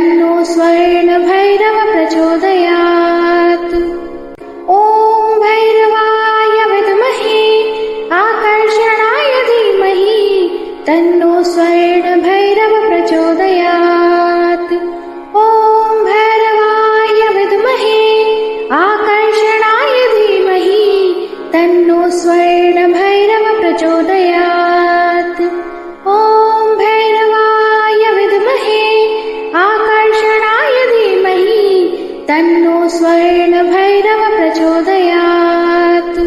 तन्नो स्वर्णभैरव प्रचोदयात्। ॐ भैरवाय विद्महे आकर्षणाय धीमहि तन्नो स्वर्णभैरव प्रचोदयात्। ॐ भैरवाय विद्महे आकर्षणाय धीमहि तन्नो स्वर्णभैरव प्रचोदयात्। ॐ भैरवाय विद्महे आकर्षणाय धीमहि तन्नो स्वर्णभैरव प्रचोदयात्।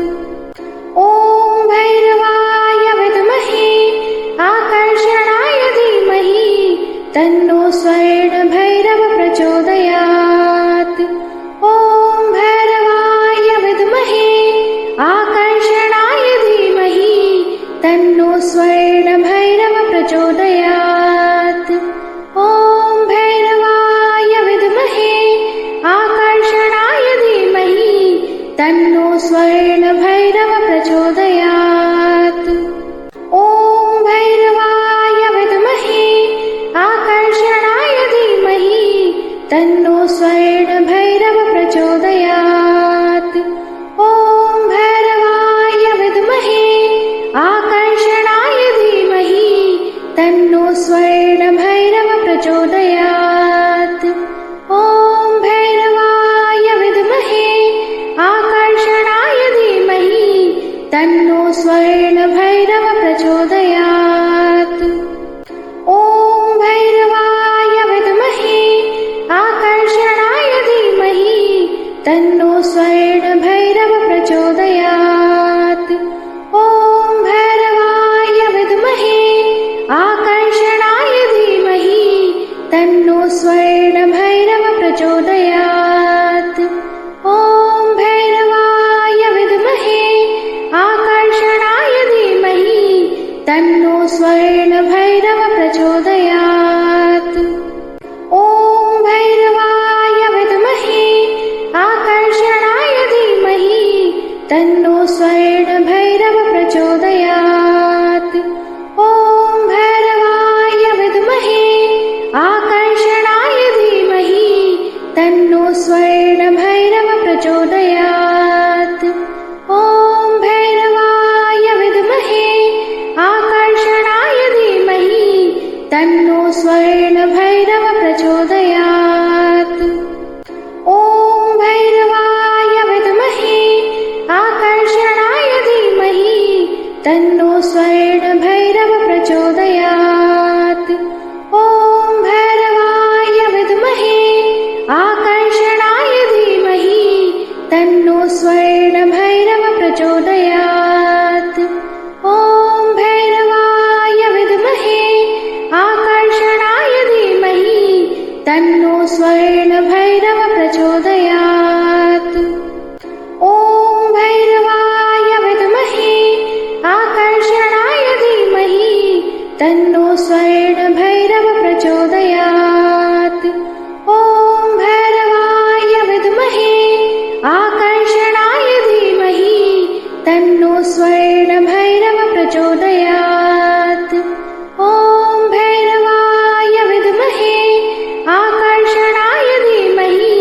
ॐ भैरवाय विद्महे आकर्षणाय धीमहि तन्नो स्वर्णभैरव प्रचोदयात्। ॐ भैरवाय विद्महे आकर्षणाय धीमहि तन्नो स्वर्णभैरव प्रचोदयात्। ॐ भैरवाय विद्महे आकर्षणाय धीमहि तन्नो स्वर्णभैरव प्रचोदयात्। ॐ भैरवाय विद्महे आकर्षणाय धीमहि तन्नो स्वर्णभैरव प्रचोदयात्। ॐ भैरवाय विद्महे आकर्षणाय धीमहि तन्नो स्वर्णभैरव प्रचोदयात्। ॐ भैरवाय विद्महे आकर्षणाय धीमहि तन्नो स्वर्णभैरव प्रचोदयात्। ॐ भैरवाय विद्महे आकर्षणाय धीमहि तन्नो स्वर्णभैरव प्रचोदयात्। ॐ भैरवाय विद्महे आकर्षणाय धीमहि तन्नो स्वर्णभैरव प्रचोदयात्। ॐ भैरवाय विद्महे आकर्षणाय धीमहि तन्नो स्वर्णभैरव प्रचोदयात्। ॐ भैरवाय विद्महे आकर्षणाय धीमहि तन्नो स्वर्णभैरव प्रचोदयात्। ॐ भैरवाय विद्महे आकर्षणाय धीमहि तन्नो स्वर्णभैरव प्रचोदयात्। ॐ भैरवाय विद्महे आकर्षणाय धीमहि तन्नो स्वर्णभैरव प्रचोदयात्। ॐ भैरवाय विद्महे आकर्षणाय धीमहि तन्नो स्वर्णभैरव प्रचोदयात्। ॐ भैरवाय विद्महे आकर्षणाय धीमहि तन्नो स्वर्णभैरव प्रचोदयात्। ॐ भैरवाय विद्महे आकर्षणाय धीमहि तन्नो स्वर्णभैरव प्रचोदयात्। ॐ भैरवाय विद्महे आकर्षणाय धीमहि तन्नो स्वर्णभैरव प्रचोदयात्। ॐ भैरवाय विद्महे आकर्षणाय धीमहि तन्नो स्वर्णभैरव प्रचोदयात्। ॐ भैरवाय विद्महे आकर्षणाय धीमहि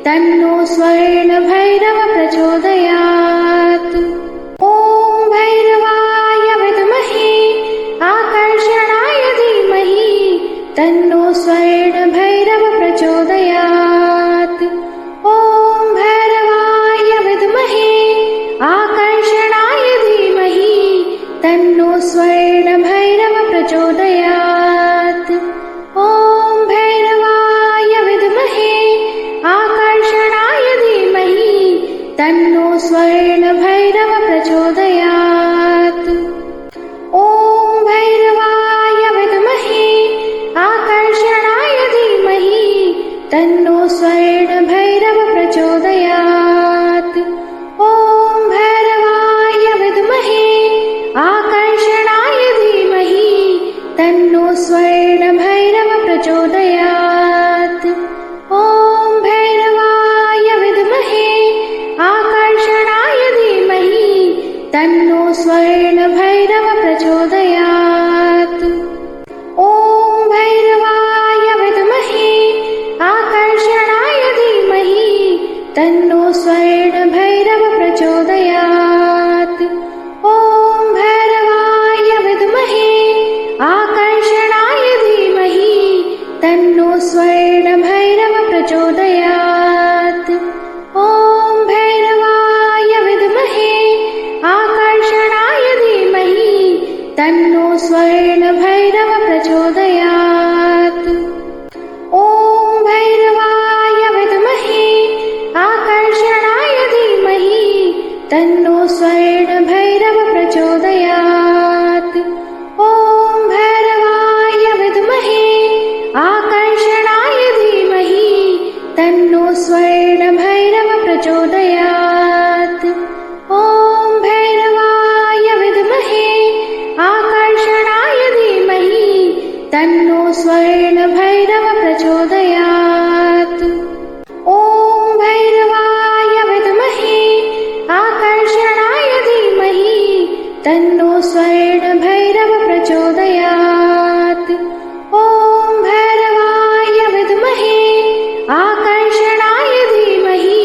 तन्नो स्वर्णभैरव प्रचोदयात्। ॐ भैरवाय विद्महे आकर्षणाय धीमहि तन्नो स्वर्णभैरव प्रचोदयात्। ॐ भैरवाय विद्महे आकर्षणाय धीमहि तन्नो स्वर्णभैरव प्रचोदयात्। ॐ भैरवाय विद्महे आकर्षणाय धीमहि तन्नो स्वर्णभैरव प्रचोदयात्। ॐ भैरवाय विद्महे आकर्षणाय धीमहि तन्नो स्वर्णभैरव प्रचोदयात्। ॐ भैरवाय विद्महे आकर्षणाय धीमहि तन्नो स्वर्णभैरव प्रचोदयात्। ॐ भैरवाय विद्महे आकर्षणाय धीमहि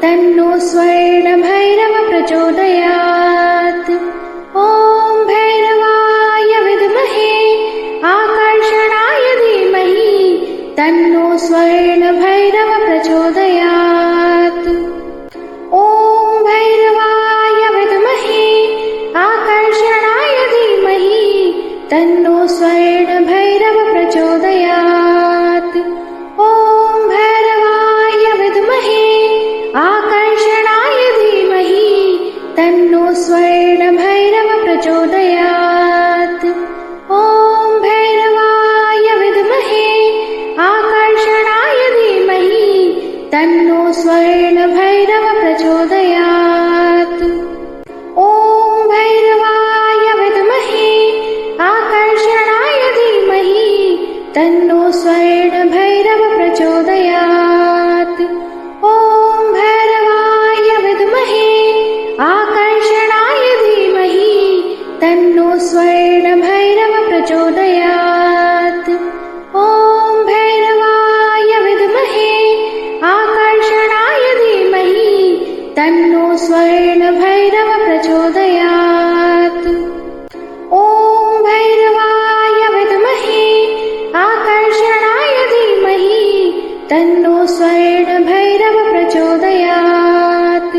तन्नो स्वर्णभैरव प्रचोदयात्। ॐ भैरवाय विद्महे आकर्षणाय धीमहि तन्नो स्वर्णभैरव प्रचोदयात्। ॐ भैरवाय विद्महे आकर्षणाय धीमहि तन्नो स्वर्णभैरव प्रचोदयात्। ॐ भैरवाय विद्महे आकर्षणाय धीमहि तन्नो स्वर्णभैरव प्रचोदयात्। ॐ भैरवाय विद्महे आकर्षणाय धीमहि तन्नो स्वर्णभैरव प्रचोदयात्। ॐ भैरवाय विद्महे आकर्षणाय धीमहि तन्नो स्वर्णभैरव प्रचोदयात्। ॐ भैरवाय विद्महे आकर्षणाय धीमहि तन्नो स्वर्णभैरव प्रचोदयात्। ॐ भैरवाय विद्महे आकर्षणाय धीमहि तन्नो स्वर्णभैरव प्रचोदयात्। ॐ भैरवाय विद्महे आकर्षणाय धीमहि तन्नो स्वर्णभैरव प्रचोदयात्।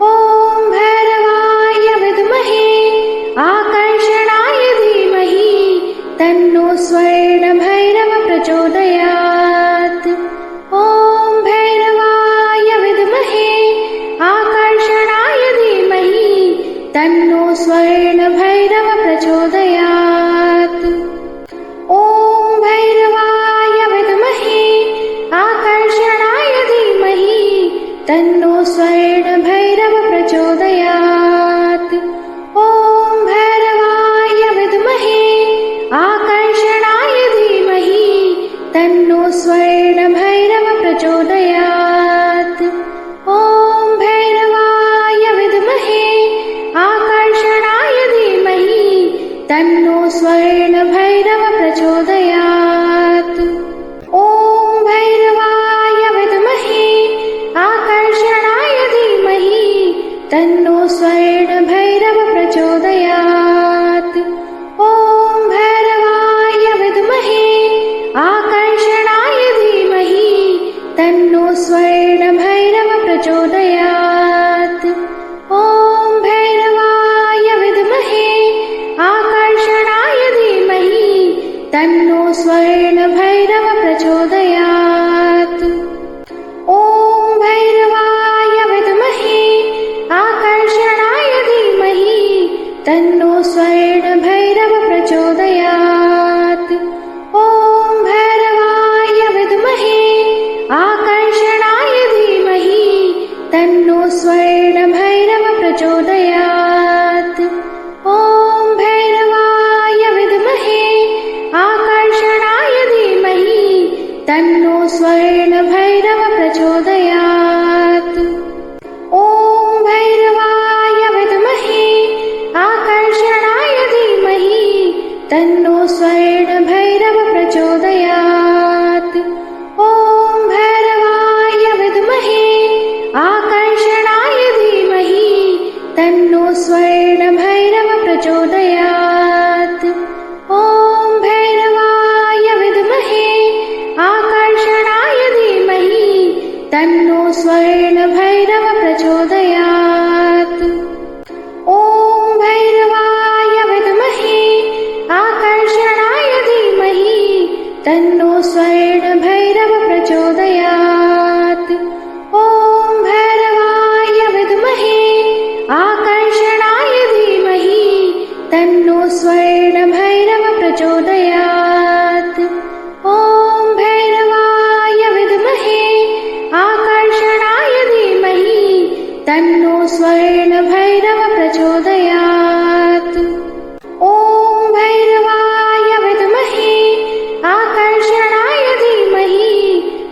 ॐ भैरवाय विद्महे आकर्षणाय धीमहि तन्नो स्वर्णभैरव प्रचोदयात्। ॐ भैरवाय विद्महे आकर्षणाय धीमहि तन्नो स्वर्णभैरव प्रचोदयात्। ॐ भैरवाय विद्महे आकर्षणाय धीमहि तन्नो स्वर्णभैरव प्रचोदयात्। ॐ भैरवाय विद्महे आकर्षणाय धीमहि तन्नो स्वर्णभैरव प्रचोदयात्। ॐ भैरवाय विद्महे आकर्षणाय धीमहि तन्नो स्वर्णभैरव प्रचोदयात्। ॐ भैरवाय विद्महे आकर्षणाय धीमहि तन्नो स्वर्णभैरव प्रचोदयात्। ॐ भैरवाय विद्महे आकर्षणाय धीमहि तन्नो स्वर्णभैरव प्रचोदयात्। ॐ भैरवाय विद्महे आकर्षणाय धीमहि तन्नो स्वर्णभैरव प्रचोदयात्। ॐ भैरवाय विद्महे आकर्षणाय धीमहि तन्नो स्वर्णभैरव प्रचोदयात्। ॐ भैरवाय विद्महे आकर्षणाय धीमहि तन्नो स्वर्णभैरव प्रचोदयात्। ॐ भैरवाय विद्महे आकर्षणाय धीमहि तन्नो स्वर्णभैरव प्रचोदयात्। ॐ भैरवाय विद्महे आकर्षणाय धीमहि तन्नो स्वर्णभैरव प्रचोदयात्। ॐ भैरवाय विद्महे आकर्षणाय धीमहि तन्नो स्वर्णभैरव प्रचोदयात्। ॐ भैरवाय विद्महे आकर्षणाय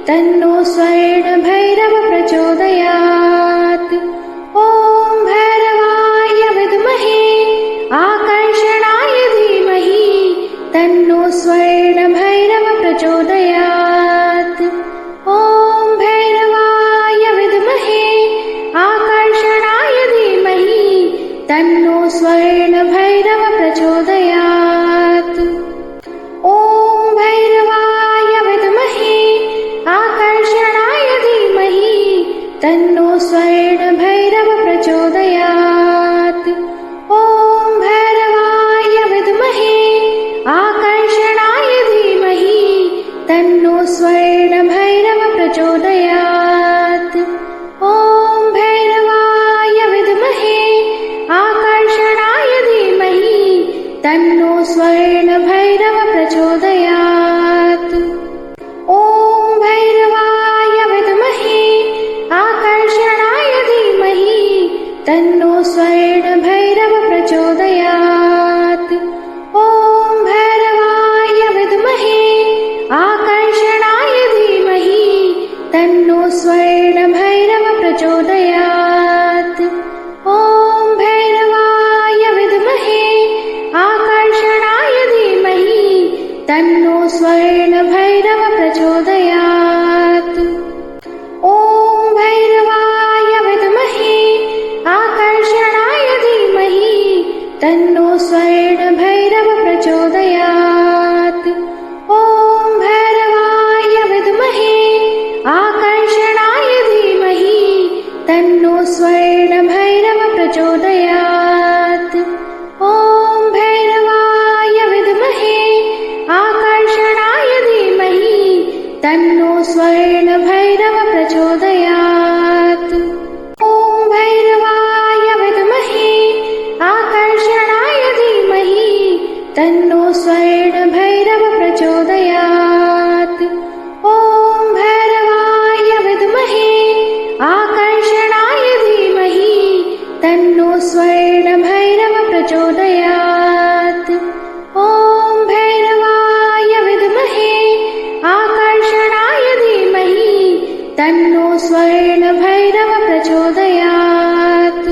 तन्नो स्वर्णभैरव प्रचोदयात्। ॐ भैरवाय विद्महे आकर्षणाय धीमहि तन्नो स्वर्णभैरव प्रचोदयात्। ॐ भैरवाय विद्महे आकर्षणाय धीमहि तन्नो स्वर्णभैरव प्रचोदयात्। ॐ भैरवाय विद्महे आकर्षणाय धीमहि तन्नो स्वर्णभैरव प्रचोदयात्। ॐ भैरवाय विद्महे आकर्षणाय धीमहि तन्नो स्वर्णभैरव प्रचोदयात्। ॐ भैरवाय विद्महे आकर्षणाय धीमहि तन्नो स्वर्णभैरव प्रचोदयात्। ॐ भैरवाय विद्महे आकर्षणाय धीमहि तन्नो स्वर्णभैरव प्रचोदयात्। ॐ भैरवाय विद्महे आकर्षणाय धीमहि तन्नो स्वर्णभैरव प्रचोदयात्। ॐ भैरवाय विद्महे आकर्षणाय धीमहि तन्नो स्वर्णभैरव प्रचोदयात्। ॐ भैरवाय विद्महे आकर्षणाय धीमहि तन्नो स्वर्णभैरव प्रचोदयात्। ॐ भैरवाय विद्महे आकर्षणाय धीमहि तन्नो स्वर्णभैरव प्रचोदयात्। ॐ भैरवाय विद्महे आकर्षणाय धीमहि तन्नो स्वर्णभैरव प्रचोदयात्। ॐ भैरवाय विद्महे आकर्षणाय धीमहि तन्नो स्वर्णभैरव प्रचोदयात्। ॐ भैरवाय विद्महे आकर्षणाय धीमहि तन्नो स्वर्णभैरव प्रचोदयात्। ॐ भैरवाय विद्महे आकर्षणाय धीमहि तन्नो स्वर्णभैरव प्रचोदयात्।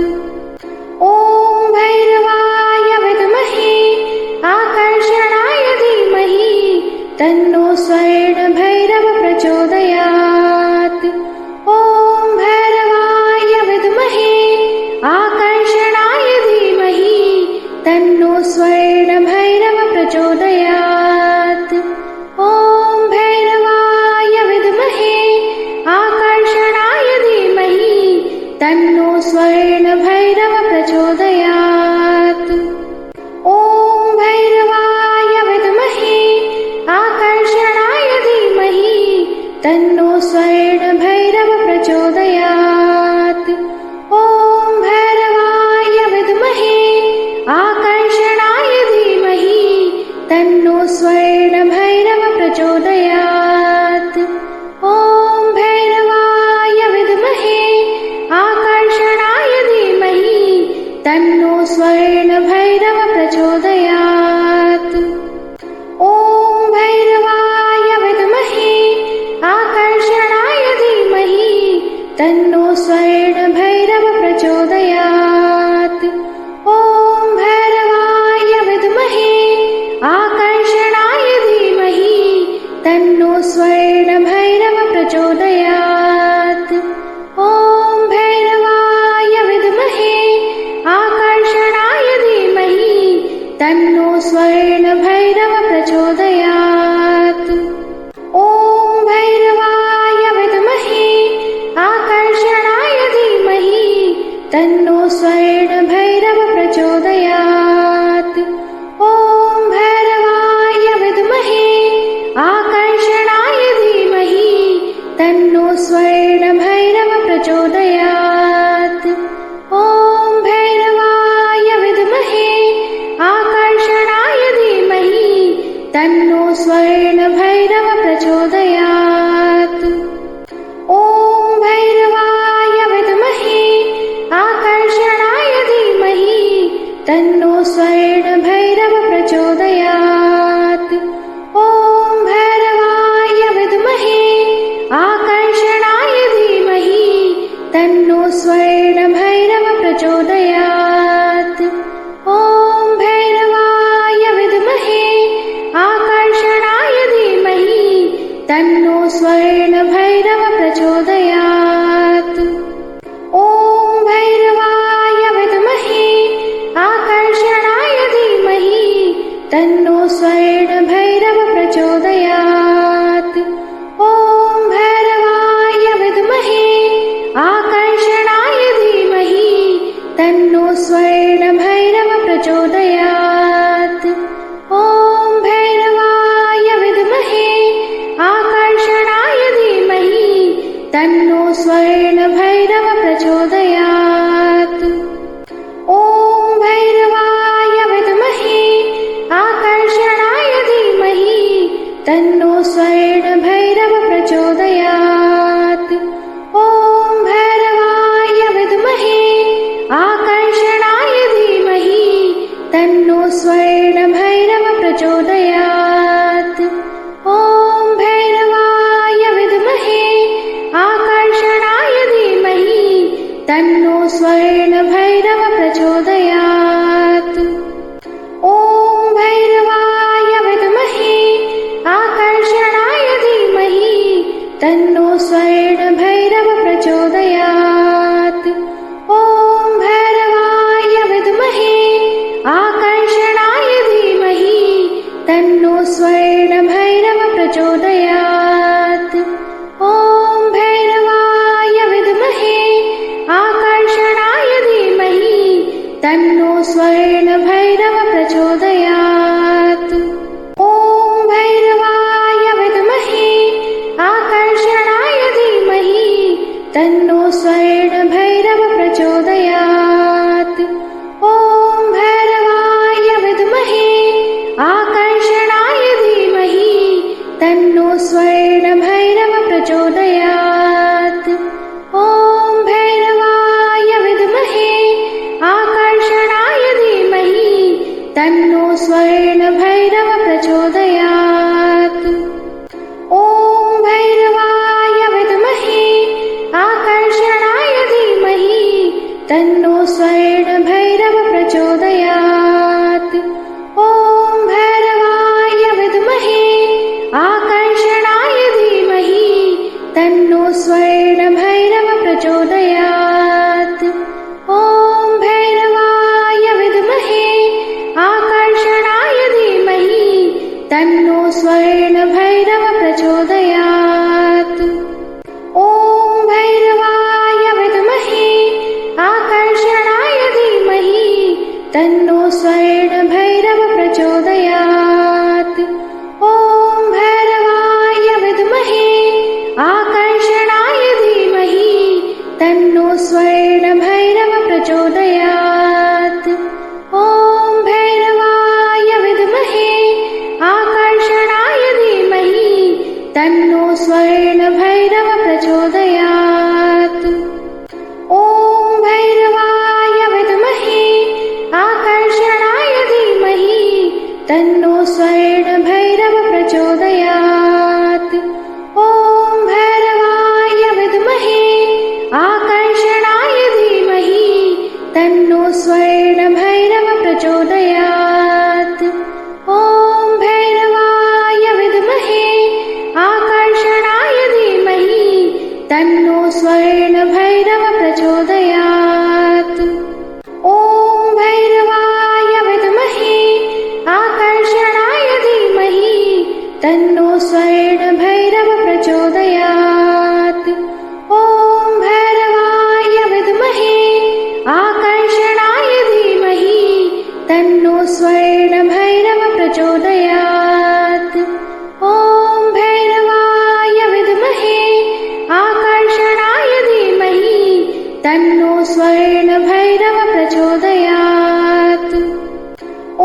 ॐ भैरवाय विद्महे आकर्षणाय धीमहि तन्नो स्वर्णभैरव प्रचोदयात्। ॐ भैरवाय विद्महे आकर्षणाय धीमहि तन्नो स्वर्णभैरव प्रचोदयात्। ॐ भैरवाय विद्महे आकर्षणाय धीमहि तन्नो स्वर्णभैरव प्रचोदयात्। ॐ भैरवाय विद्महे आकर्षणाय धीमहि तन्नो स्वर्णभैरव प्रचोदयात्। ॐ भैरवाय विद्महे आकर्षणाय धीमहि तन्नो स्वर्णभैरव प्रचोदयात्। ॐ भैरवाय विद्महे आकर्षणाय धीमहि तन्नो स्वर्णभैरव प्रचोदयात्। ॐ भैरवाय विद्महे आकर्षणाय धीमहि तन्नो स्वर्णभैरव प्रचोदयात्। ॐ भैरवाय विद्महे आकर्षणाय धीमहि तन्नो स्वर्णभैरव प्रचोदयात्। ॐ भैरवाय विद्महे आकर्षणाय धीमहि तन्नो स्वर्णभैरव प्रचोदयात्। ॐ भैरवाय विद्महे आकर्षणाय धीमहि तन्नो स्वर्णभैरव प्रचोदयात्। ॐ भैरवाय विद्महे आकर्षणाय धीमहि तन्नो स्वर्णभैरव प्रचोदयात्। ॐ भैरवाय विद्महे आकर्षणाय धीमहि तन्नो स्वर्णभैरव प्रचोदयात्। ॐ भैरवाय विद्महे आकर्षणाय स्वर्णभैरव प्रचोदयात्। ॐ भैरवाय विद्महे आकर्षणाय धीमहि तन्नो स्वर्णभैरव प्रचोदयात्। ॐ भैरवाय विद्महे आकर्षणाय धीमहि तन्नो स्वर्णभैरव प्रचोदयात्। ॐ भैरवाय विद्महे आकर्षणाय धीमहि तन्नो स्वर्णभैरव प्रचोदयात्। ॐ भैरवाय विद्महे आकर्षणाय धीमहि तन्नो स्वर्णभैरव प्रचोदयात्। ॐ भैरवाय विद्महे आकर्षणाय धीमहि तन्नो स्वर्णभैरव प्रचोदयात्। ॐ भैरवाय विद्महे आकर्षणाय धीमहि तन्नो स्वर्णभैरव प्रचोदयात्। ॐ भैरवाय विद्महे आकर्षणाय धीमहि तन्नो स्वर्णभैरव प्रचोदयात्। ॐ भैरवाय विद्महे आकर्षणाय धीमहि तन्नो स्वर्णभैरव प्रचोदयात्। ॐ भैरवाय विद्महे आकर्षणाय धीमहि तन्नो स्वर्णभैरव प्रचोदयात्। ॐ भैरवाय विद्महे आकर्षणाय धीमहि तन्नो स्वर्णभैरव प्रचोदयात्। ॐ भैरवाय विद्महे आकर्षणाय धीमहि तन्नो स्वर्णभैरव प्रचोदयात्। ॐ भैरवाय विद्महे आकर्षणाय धीमहि तन्नो स्वर्णभैरव प्रचोदयात्। ॐ भैरवाय विद्महे आकर्षणाय धीमहि तन्नो स्वर्णभैरव प्रचोदयात्। ॐ भैरवाय विद्महे आकर्षणाय धीमहि तन्नो स्वर्णभैरव प्रचोदयात्। ॐ भैरवाय विद्महे आकर्षणाय धीमहि तन्नो स्वर्णभैरव प्रचोदयात्। ॐ भैरवाय विद्महे आकर्षणाय धीमहि तन्नो स्वर्णभैरव प्रचोदयात्। ॐ भैरवाय विद्महे आकर्षणाय धीमहि तन्नो स्वर्णभैरव प्रचोदयात्। ॐ भैरवाय विद्महे आकर्षणाय धीमहि तन्नो स्वर्णभैरव प्रचोदयात्। ॐ भैरवाय विद्महे आकर्षणाय धीमहि तन्नो स्वर्णभैरव प्रचोदयात्। ॐ भैरवाय विद्महे आकर्षणाय धीमहि तन्नो स्वर्णभैरव प्रचोदयात्। ॐ भैरवाय विद्महे आकर्षणाय धीमहि तन्नो स्वर्णभैरव प्रचोदयात्। ॐ भैरवाय विद्महे आकर्षणाय धीमहि तन्नो स्वर्णभैरव प्रचोदयात्। ॐ भैरवाय विद्महे आकर्षणाय धीमहि तन्नो स्वर्णभैरव प्रचोदयात्। ॐ भैरवाय विद्महे आकर्षणाय धीमहि तन्नो स्वर्णभैरव प्रचोदयात्।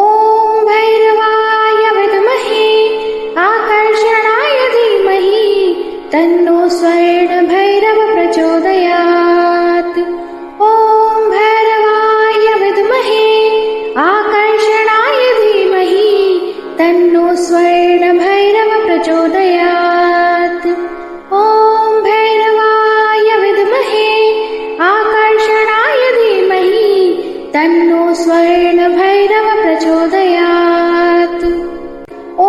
ॐ भैरवाय विद्महे आकर्षणाय धीमहि तन्नो स्वर्णभैरव प्रचोदयात्। ॐ भैरवाय विद्महे आकर्षणाय धीमहि तन्नो स्वर्णभैरव प्रचोदयात्। ॐ भैरवाय विद्महे आकर्षणाय धीमहि तन्नो स्वर्णभैरव प्रचोदयात्। ॐ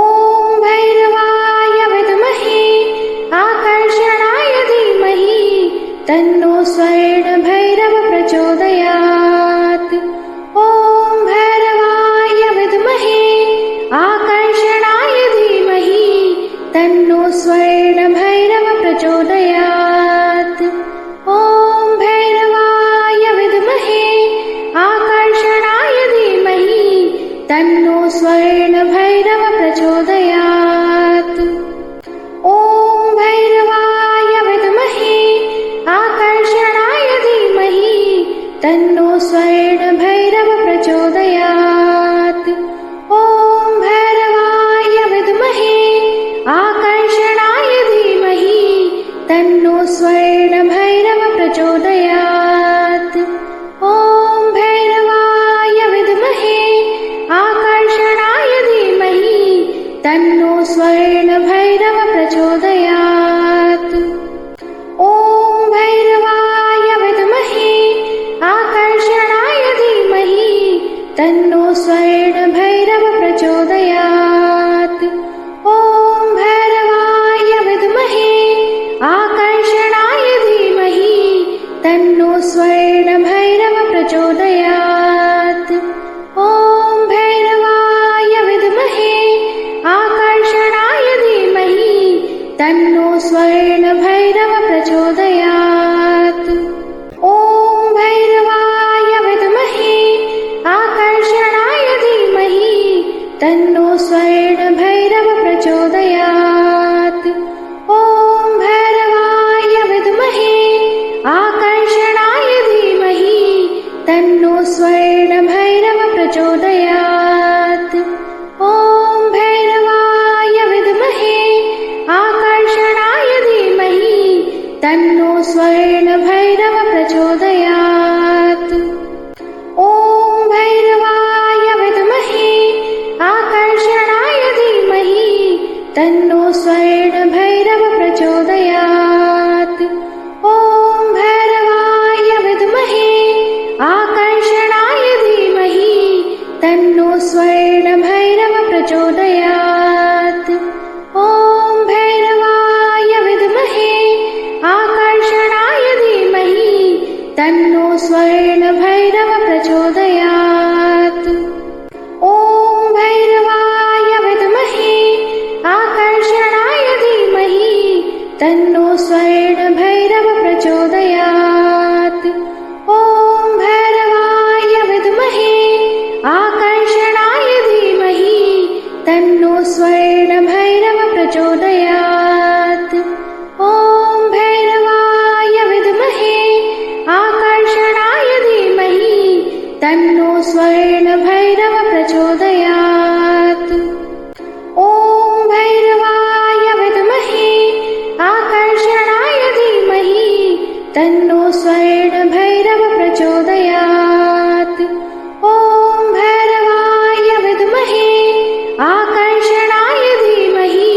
भैरवाय विद्महे आकर्षणाय तन्नो स्वर्णभैरव प्रचोदयात्। ॐ भैरवाय विद्महे आकर्षणाय धीमहि तन्नो स्वर्णभैरव प्रचोदयात्। ॐ भैरवाय विद्महे आकर्षणाय धीमहि तन्नो स्वर्णभैरव प्रचोदयात्। ॐ भैरवाय विद्महे आकर्षणाय धीमहि तन्नो स्वर्णभैरव प्रचोदयात्। ॐ भैरवाय विद्महे आकर्षणाय धीमहि तन्नो स्वर्णभैरव प्रचोदयात्। ॐ भैरवाय विद्महे आकर्षणाय धीमहि तन्नो स्वर्णभैरव प्रचोदयात्। ॐ भैरवाय विद्महे आकर्षणाय धीमहि तन्नो स्वर्णभैरव प्रचोदयात्। ॐ भैरवाय विद्महे आकर्षणाय धीमहि तन्नो स्वर्णभैरव प्रचोदयात्। ॐ भैरवाय विद्महे आकर्षणाय धीमहि तन्नो स्वर्णभैरव प्रचोदयात्। ॐ भैरवाय विद्महे आकर्षणाय धीमहि तन्नो स्वर्णभैरव प्रचोदयात्। ॐ भैरवाय विद्महे आकर्षणाय धीमहि तन्नो स्वर्णभैरव प्रचोदयात्। ॐ भैरवाय विद्महे आकर्षणाय धीमहि तन्नो स्वर्णभैरव प्रचोदयात्। ॐ भैरवाय विद्महे आकर्षणाय धीमहि तन्नो स्वर्णभैरव प्रचोदयात्। ॐ भैरवाय विद्महे आकर्षणाय धीमहि तन्नो स्वर्णभैरव प्रचोदयात्। ॐ भैरवाय विद्महे आकर्षणाय धीमहि तन्नो स्वर्णभैरव प्रचोदयात्। ॐ भैरवाय विद्महे आकर्षणाय धीमहि तन्नो स्वर्णभैरव प्रचोदयात्। ॐ भैरवाय विद्महे आकर्षणाय धीमहि तन्नो स्वर्णभैरव प्रचोदयात्। ॐ भैरवाय विद्महे आकर्षणाय धीमहि तन्नो स्वर्णभैरव प्रचोदयात्। ॐ भैरवाय विद्महे आकर्षणाय धीमहि तन्नो स्वर्णभैरव प्रचोदयात्। ॐ भैरवाय विद्महे आकर्षणाय धीमहि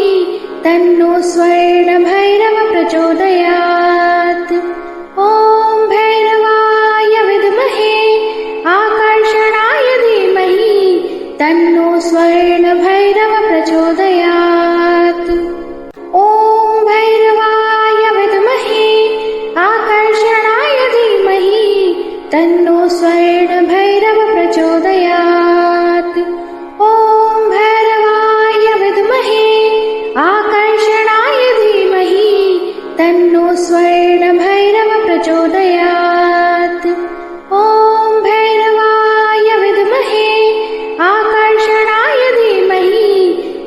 तन्नो स्वर्णभैरव प्रचोदयात्। ॐ भैरवाय विद्महे आकर्षणाय धीमहि तन्नो स्वर्णभैरव प्रचोदयात्। ॐ भैरवाय विद्महे आकर्षणाय धीमहि तन्नो स्वर्णभैरव प्रचोदयात्। ॐ भैरवाय विद्महे आकर्षणाय धीमहि तन्नो स्वर्णभैरव प्रचोदयात्। ॐ भैरवाय विद्महे आकर्षणाय धीमहि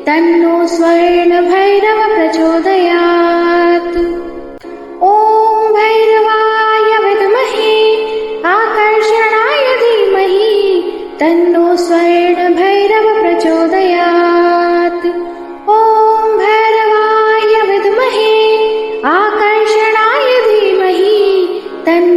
तन्नो स्वर्णभैरव प्रचोदयात्। ॐ भैरवाय विद्महे आकर्षणाय धीमहि तन्नो स्वर्णभैरव प्रचोदयात्। ॐ भैरवाय विद्महे आकर्षणाय धीमहि तन्नो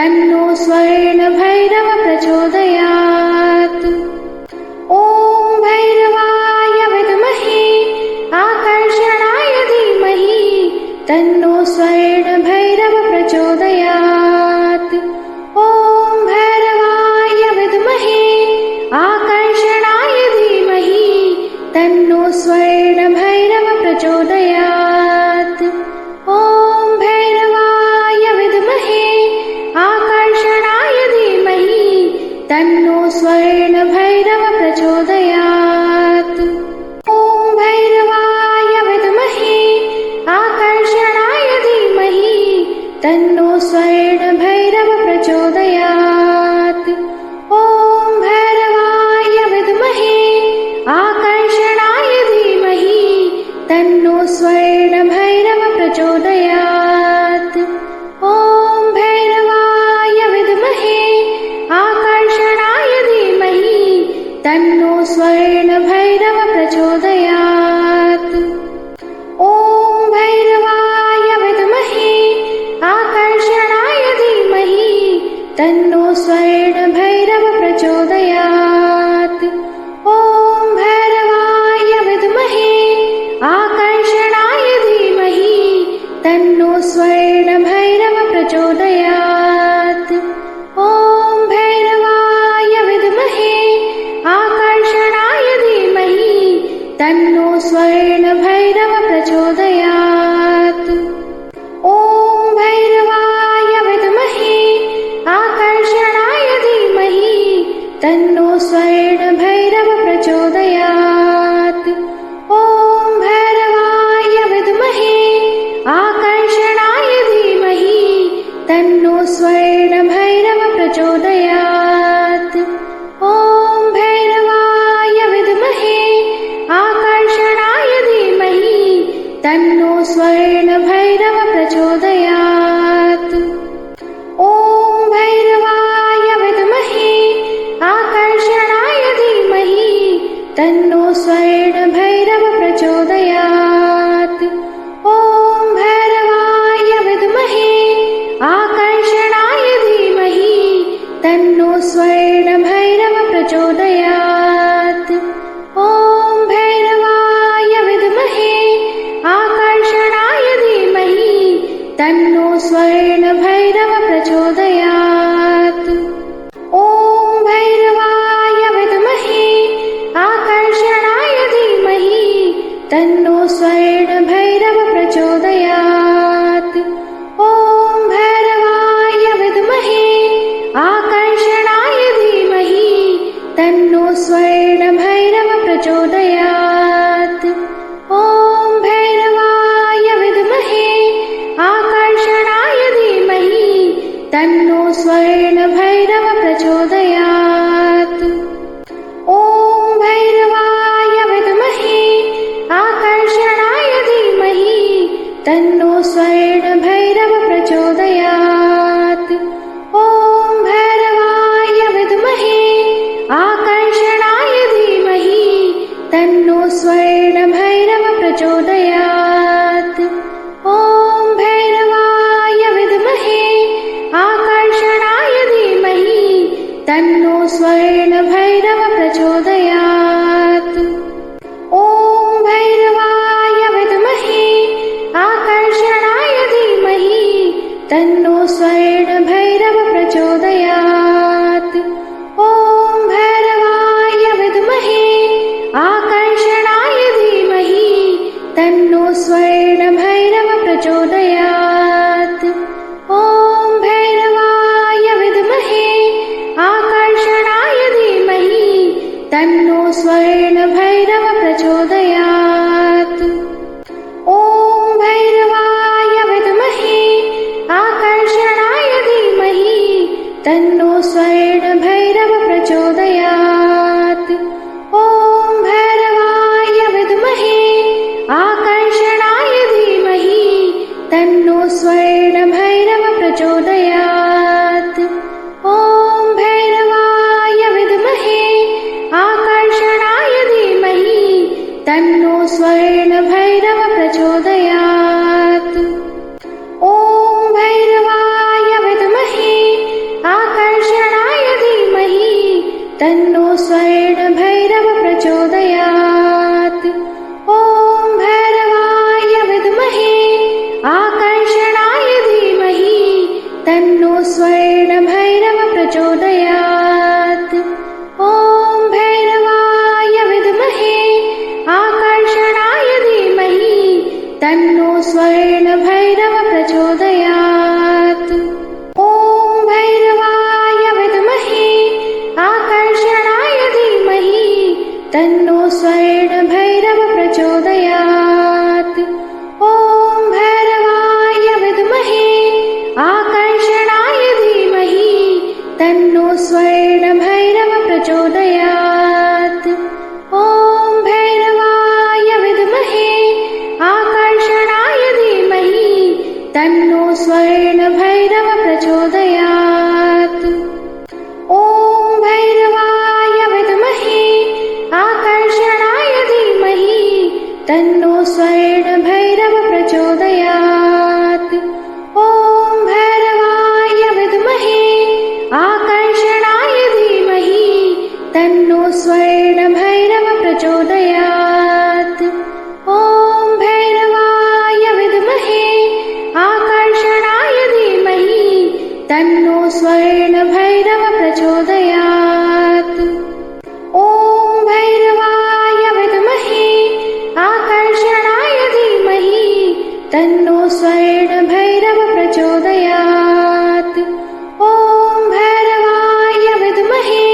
तन्नो स्वर्णभैरव प्रचोदयात्। ॐ भैरवाय विद्महे आकर्षणाय धीमहि तन्नो स्वर्णभैरव प्रचोदयात्। ॐ भैरवाय विद्महे आकर्षणाय धीमहि तन्नो स्वर्णभैरव प्रचोदयात्। ॐ भैरवाय विद्महे आकर्षणाय धीमहि तन्नो स्वर्णभैरव प्रचोदयात्। ॐ भैरवाय विद्महे आकर्षणाय धीमहि तन्नो स्वर्णभैरव प्रचोदयात्। ॐ भैरवाय विद्महे आकर्षणाय धीमहि तन्नो स्वर्णभैरव प्रचोदयात्। ॐ भैरवाय विद्महे आकर्षणाय धीमहि तन्नो स्वर्णभैरव प्रचोदयात्। ॐ भैरवाय विद्महे आकर्षणाय धीमहि तन्नो स्वर्णभैरव प्रचोदयात्। ॐ भैरवाय विद्महे आकर्षणाय धीमहि तन्नो स्वर्णभैरव प्रचोदयात्। ॐ भैरवाय विद्महे आकर्षणाय धीमहि तन्नो स्वर्णभैरव प्रचोदयात्। ॐ भैरवाय विद्महे आकर्षणाय धीमहि तन्नो स्वर्णभैरव प्रचोदयात्। ॐ भैरवाय विद्महे आकर्षणाय धीमहि तन्नो स्वर्णभैरव प्रचोदयात्। ॐ भैरवाय विद्महे आकर्षणाय धीमहि तन्नो स्वर्णभैरव प्रचोदयात्। ॐ भैरवाय विद्महे आकर्षणाय धीमहि तन्नो स्वर्णभैरव प्रचोदयात्। ॐ भैरवाय विद्महे आकर्षणाय धीमहि तन्नो स्वर्णभैरव प्रचोदयात्। ॐ भैरवाय विद्महे आकर्षणाय धीमहि तन्नो स्वर्णभैरव प्रचोदयात्। ॐ भैरवाय विद्महे आकर्षणाय धीमहि तन्नो स्वर्णभैरव प्रचोदयात्। ॐ भैरवाय विद्महे आकर्षणाय धीमहि तन्नो स्वर्णभैरव प्रचोदयात्। ॐ भैरवाय विद्महे आकर्षणाय धीमहि तन्नो स्वर्णभैरव प्रचोदयात्। ॐ भैरवाय विद्महे आकर्षणाय धीमहि तन्नो स्वर्णभैरव प्रचोदयात्। ॐ भैरवाय विद्महे आकर्षणाय धीमहि तन्नो स्वर्णभैरव प्रचोदयात्। ॐ भैरवाय विद्महे आकर्षणाय धीमहि तन्नो स्वर्णभैरव प्रचोदयात्। ॐ भैरवाय विद्महे आकर्षणाय धीमहि तन्नो स्वर्णभैरव प्रचोदयात्। ॐ भैरवाय विद्महे आकर्षणाय धीमहि तन्नो स्वर्णभैरव प्रचोदयात्। ॐ भैरवाय विद्महे आकर्षणाय धीमहि तन्नो स्वर्णभैरव प्रचोदयात्। ॐ भैरवाय विद्महे आकर्षणाय धीमहि तन्नो स्वर्णभैरव प्रचोदयात्। ॐ भैरवाय विद्महे आकर्षणाय धीमहि तन्नो स्वर्णभैरव प्रचोदयात्। ॐ भैरवाय विद्महे आकर्षणाय धीमहि तन्नो स्वर्णभैरव प्रचोदयात्। ॐ भैरवाय विद्महे स्वर्णभैरव प्रचोदयात्। ॐ भैरवाय विद्महे आकर्षणाय धीमहि तन्नो स्वर्णभैरव प्रचोदयात्। ॐ भैरवाय विद्महे आकर्षणाय धीमहि तन्नो स्वर्णभैरव प्रचोदयात्। ॐ भैरवाय विद्महे आकर्षणाय धीमहि तन्नो स्वर्णभैरव प्रचोदयात्। ॐ भैरवाय विद्महे आकर्षणाय धीमहि तन्नो स्वर्णभैरव प्रचोदयात्। ॐ भैरवाय विद्महे आकर्षणाय धीमहि तन्नो स्वर्णभैरव प्रचोदयात्। ॐ भैरवाय विद्महे आकर्षणाय धीमहि तन्नो स्वर्णभैरव प्रचोदयात्। ॐ भैरवाय विद्महे आकर्षणाय धीमहि तन्नो स्वर्णभैरव प्रचोदयात्। ॐ भैरवाय विद्महे आकर्षणाय धीमहि तन्नो स्वर्णभैरव प्रचोदयात्। ॐ भैरवाय विद्महे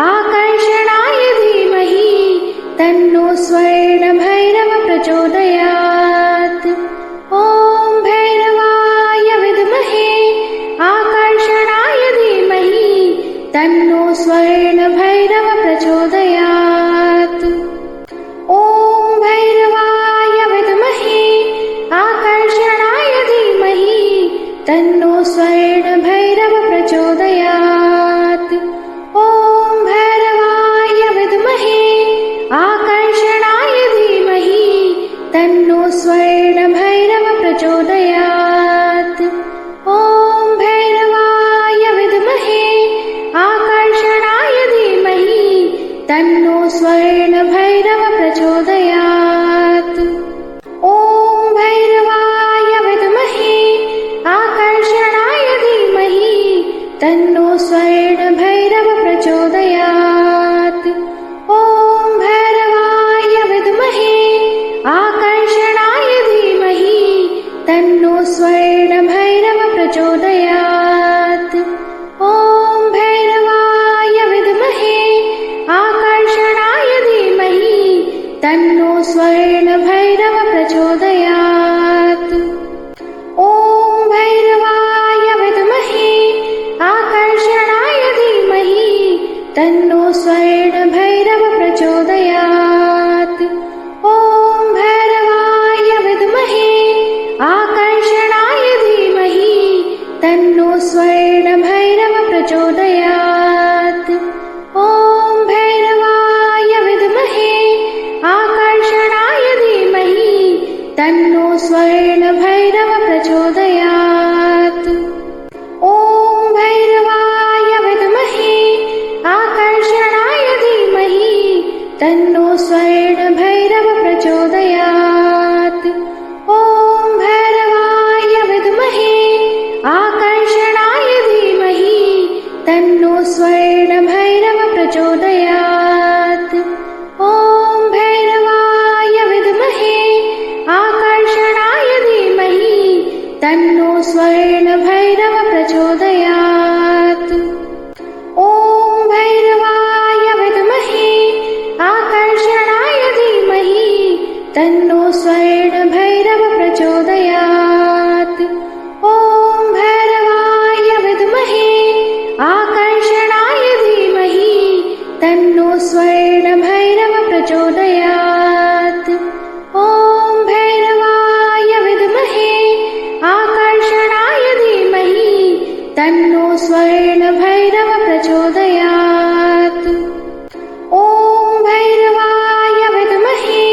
आकर्षणाय धीमहि तन्नो स्वर्णभैरव प्रचोदयात्। ॐ भैरवाय विद्महे आकर्षणाय धीमहि तन्नो स्वर्णभैरव प्रचोदयात्। ॐ भैरवाय विद्महे आकर्षणाय धीमहि तन्नो स्वर्णभैरव प्रचोदयात्। ॐ भैरवाय विद्महे आकर्षणाय धीमहि तन्नो स्वर्णभैरव प्रचोदयात्। ॐ भैरवाय विद्महे आकर्षणाय धीमहि तन्नो स्वर्णभैरव प्रचोदयात्। ॐ भैरवाय विद्महे आकर्षणाय धीमहि तन्नो स्वर्णभैरव प्रचोदयात्। ॐ भैरवाय विद्महे आकर्षणाय धीमहि तन्नो स्वर्णभैरव प्रचोदयात्। ॐ भैरवाय विद्महे आकर्षणाय धीमहि तन्नो स्वर्णभैरव प्रचोदयात्। ॐ भैरवाय विद्महे आकर्षणाय धीमहि तन्नो स्वर्णभैरव प्रचोदयात्। ॐ भैरवाय विद्महे आकर्षणाय धीमहि तन्नो स्वर्णभैरव प्रचोदयात्। ॐ भैरवाय विद्महे आकर्षणाय धीमहि तन्नो स्वर्णभैरव प्रचोदयात्। ॐ भैरवाय विद्महे आकर्षणाय धीमहि तन्नो स्वर्णभैरव प्रचोदयात्। ॐ भैरवाय विद्महे आकर्षणाय धीमहि तन्नो स्वर्णभैरव प्रचोदयात्। ॐ भैरवाय विद्महे आकर्षणाय धीमहि तन्नो स्वर्णभैरव प्रचोदयात्। ॐ भैरवाय विद्महे आकर्षणाय धीमहि तन्नो स्वर्णभैरव प्रचोदयात्। ॐ भैरवाय विद्महे आकर्षणाय धीमहि तन्नो स्वर्णभैरव प्रचोदयात्। ॐ भैरवाय विद्महे आकर्षणाय धीमहि तन्नो स्वर्णभैरव प्रचोदयात्। ॐ भैरवाय विद्महे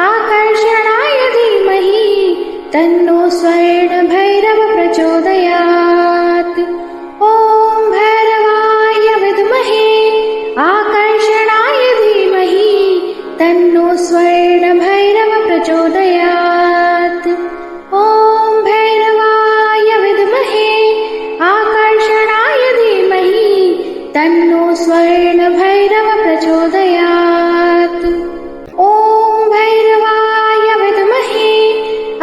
आकर्षणाय धीमहि तन्नो स्वर्णभैरव प्रचोदयात्। ॐ भैरवाय विद्महे आकर्षणाय धीमहि तन्नो स्वर्णभैरव प्रचोदयात्। ॐ भैरवाय विद्महे आकर्षणाय तन्नो स्वर्णभैरव प्रचोदयात्। ॐ भैरवाय विद्महे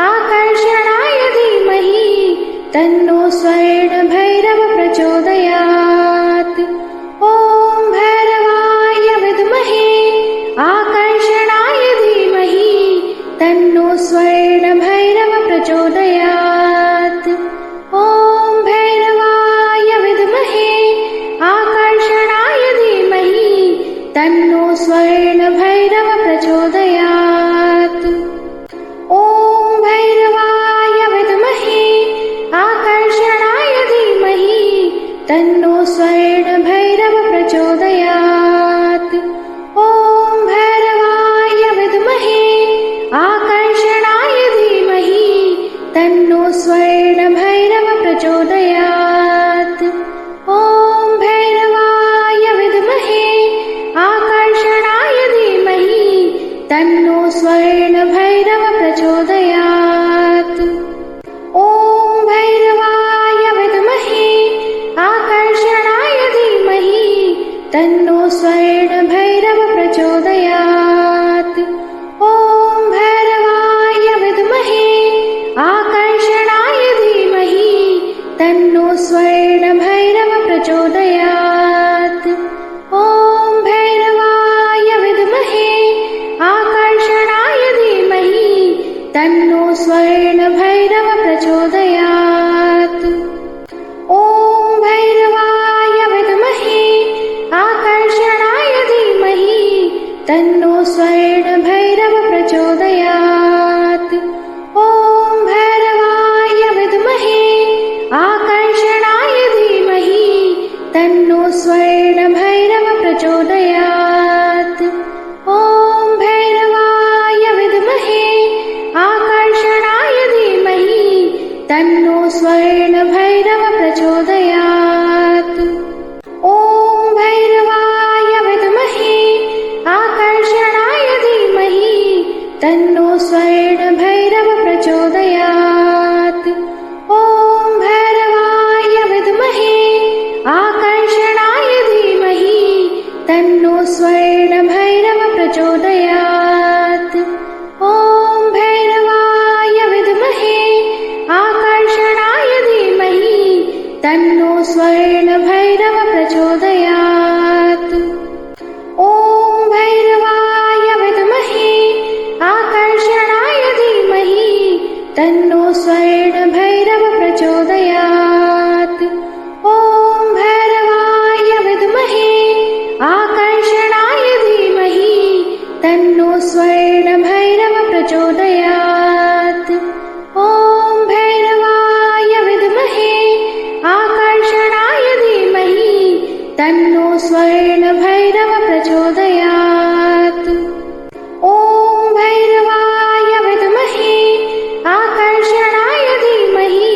आकर्षणाय धीमहि तन्नो स्वर्णभैरव प्रचोदयात्। ॐ भैरवाय विद्महे आकर्षणाय धीमहि तन्नो स्वर्णभैरव प्रचोदयात्। ॐ भैरवाय विद्महे आकर्षणाय धीमहि तन्नो स्वर्णभैरव प्रचोदयात्। ॐ भैरवाय विद्महे आकर्षणाय धीमहि तन्नो स्वर्णभैरव प्रचोदयात्। ॐ भैरवाय विद्महे आकर्षणाय धीमहि तन्नो स्वर्णभैरव प्रचोदयात्। ॐ भैरवाय विद्महे आकर्षणाय धीमहि तन्नो स्वर्णभैरव प्रचोदयात्। ॐ भैरवाय विद्महे आकर्षणाय धीमहि तन्नो स्वर्णभैरव प्रचोदयात्। ॐ भैरवाय विद्महे आकर्षणाय धीमहि तन्नो स्वर्णभैरव प्रचोदयात्। ॐ भैरवाय विद्महे आकर्षणाय धीमहि तन्नो स्वर्णभैरव प्रचोदयात्। ॐ भैरवाय विद्महे आकर्षणाय धीमहि तन्नो स्वर्णभैरव प्रचोदयात्। ॐ भैरवाय विद्महे आकर्षणाय धीमहि तन्नो स्वर्णभैरव प्रचोदयात्। ॐ भैरवाय विद्महे आकर्षणाय धीमहि तन्नो स्वर्णभैरव प्रचोदयात्। ॐ भैरवाय विद्महे आकर्षणाय धीमहि तन्नो स्वर्णभैरव प्रचोदयात्। ॐ भैरवाय विद्महे आकर्षणाय धीमहि तन्नो स्वर्णभैरव प्रचोदयात्। ॐ भैरवाय विद्महे आकर्षणाय धीमहि तन्नो स्वर्णभैरव प्रचोदयात्। ॐ भैरवाय विद्महे आकर्षणाय धीमहि तन्नो स्वर्णभैरव प्रचोदयात्। ॐ भैरवाय विद्महे आकर्षणाय धीमहि तन्नो स्वर्णभैरव प्रचोदयात्। ॐ भैरवाय विद्महे आकर्षणाय धीमहि तन्नो स्वर्णभैरव प्रचोदयात्। ॐ भैरवाय विद्महे आकर्षणाय धीमहि